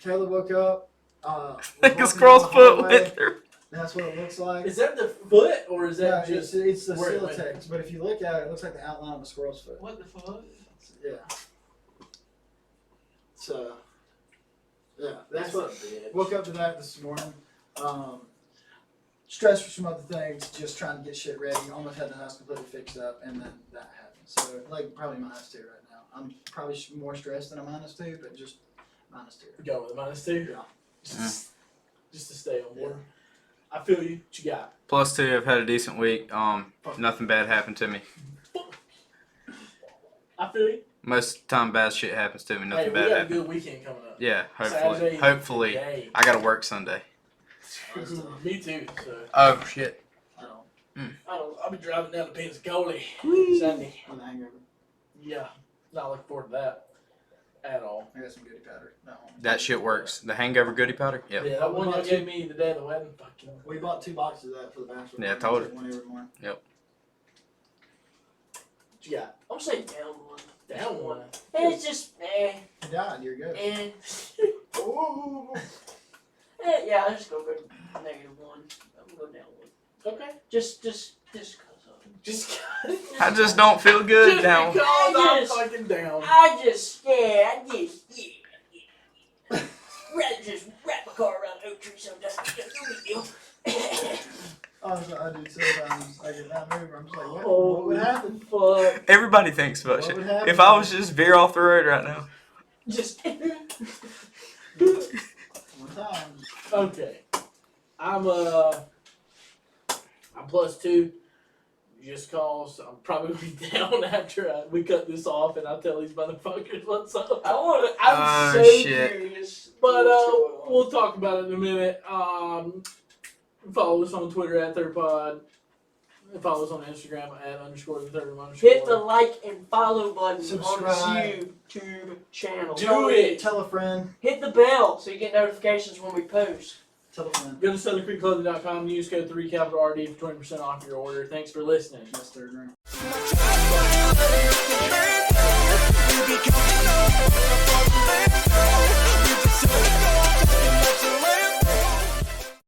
Kayla woke up. Like a squirrel's foot went through. That's what it looks like. Is that the foot or is that Yeah, just it's the where it went? Silatex, but if you look at it, it looks like the outline of a squirrel's foot. What the fuck? Yeah. So, yeah, that's what. bitch. Woke up to that this morning. Stressed for some other things, just trying to get shit ready. Almost had the house completely fixed up, and then that happened. So, like, probably -2 right now. I'm probably more stressed than a -2, but just -2. Go with a -2? Yeah. Just to stay on board. I feel you. What you got? +2. I've had a decent week. Nothing bad happened to me. I feel you. Most of the time, bad shit happens to me. Hey, Nothing we bad got a happens. good weekend coming up. Yeah, hopefully. Saturday, Hopefully. Yay. I gotta work Sunday. Me too. So Oh shit. I don't. I'll be driving down to Pensacola Sunday. With a hangover. Yeah, not looking forward to that at all. I got some goody powder at home. That shit works. The hangover goody powder. Yep. Yeah, that one y'all gave me the day of the wedding. Fucking. We bought 2 boxes of that for the bachelor. Yeah, I told Take one every morning. What you got? I'm saying down one. Down one. It's just You died. You're good. Ooh. yeah. I'm just gonna go -1. I'm gonna go down one. Okay. Just cause of. Just. I just don't feel good Just now. because I'm Yes. fucking down. I just rather just wrap my car around an oak tree sometimes. No big deal. I do sometimes. I get that move. I'm just like, what? Oh, What would happen? Fuck. Everybody thinks about What shit. would happen? If I was just veer off the road right now. Just One time. Okay. I'm +2. Just cause I'm probably gonna be down after we cut this off and I tell these motherfuckers what's up. I'm so shit. curious. But what's going on. we'll talk about it in a minute. Follow us on Twitter at ThirdPod. Follow us on Instagram at _the_. Hit the like and follow button Subscribe. on the YouTube channel. Do it. Tell a friend. Hit the bell so you get notifications when we post. Tell a friend. Go to SouthernCreekClothing.com. Use code 3RD for 20% off your order. Thanks for listening. That's third round. Thank you.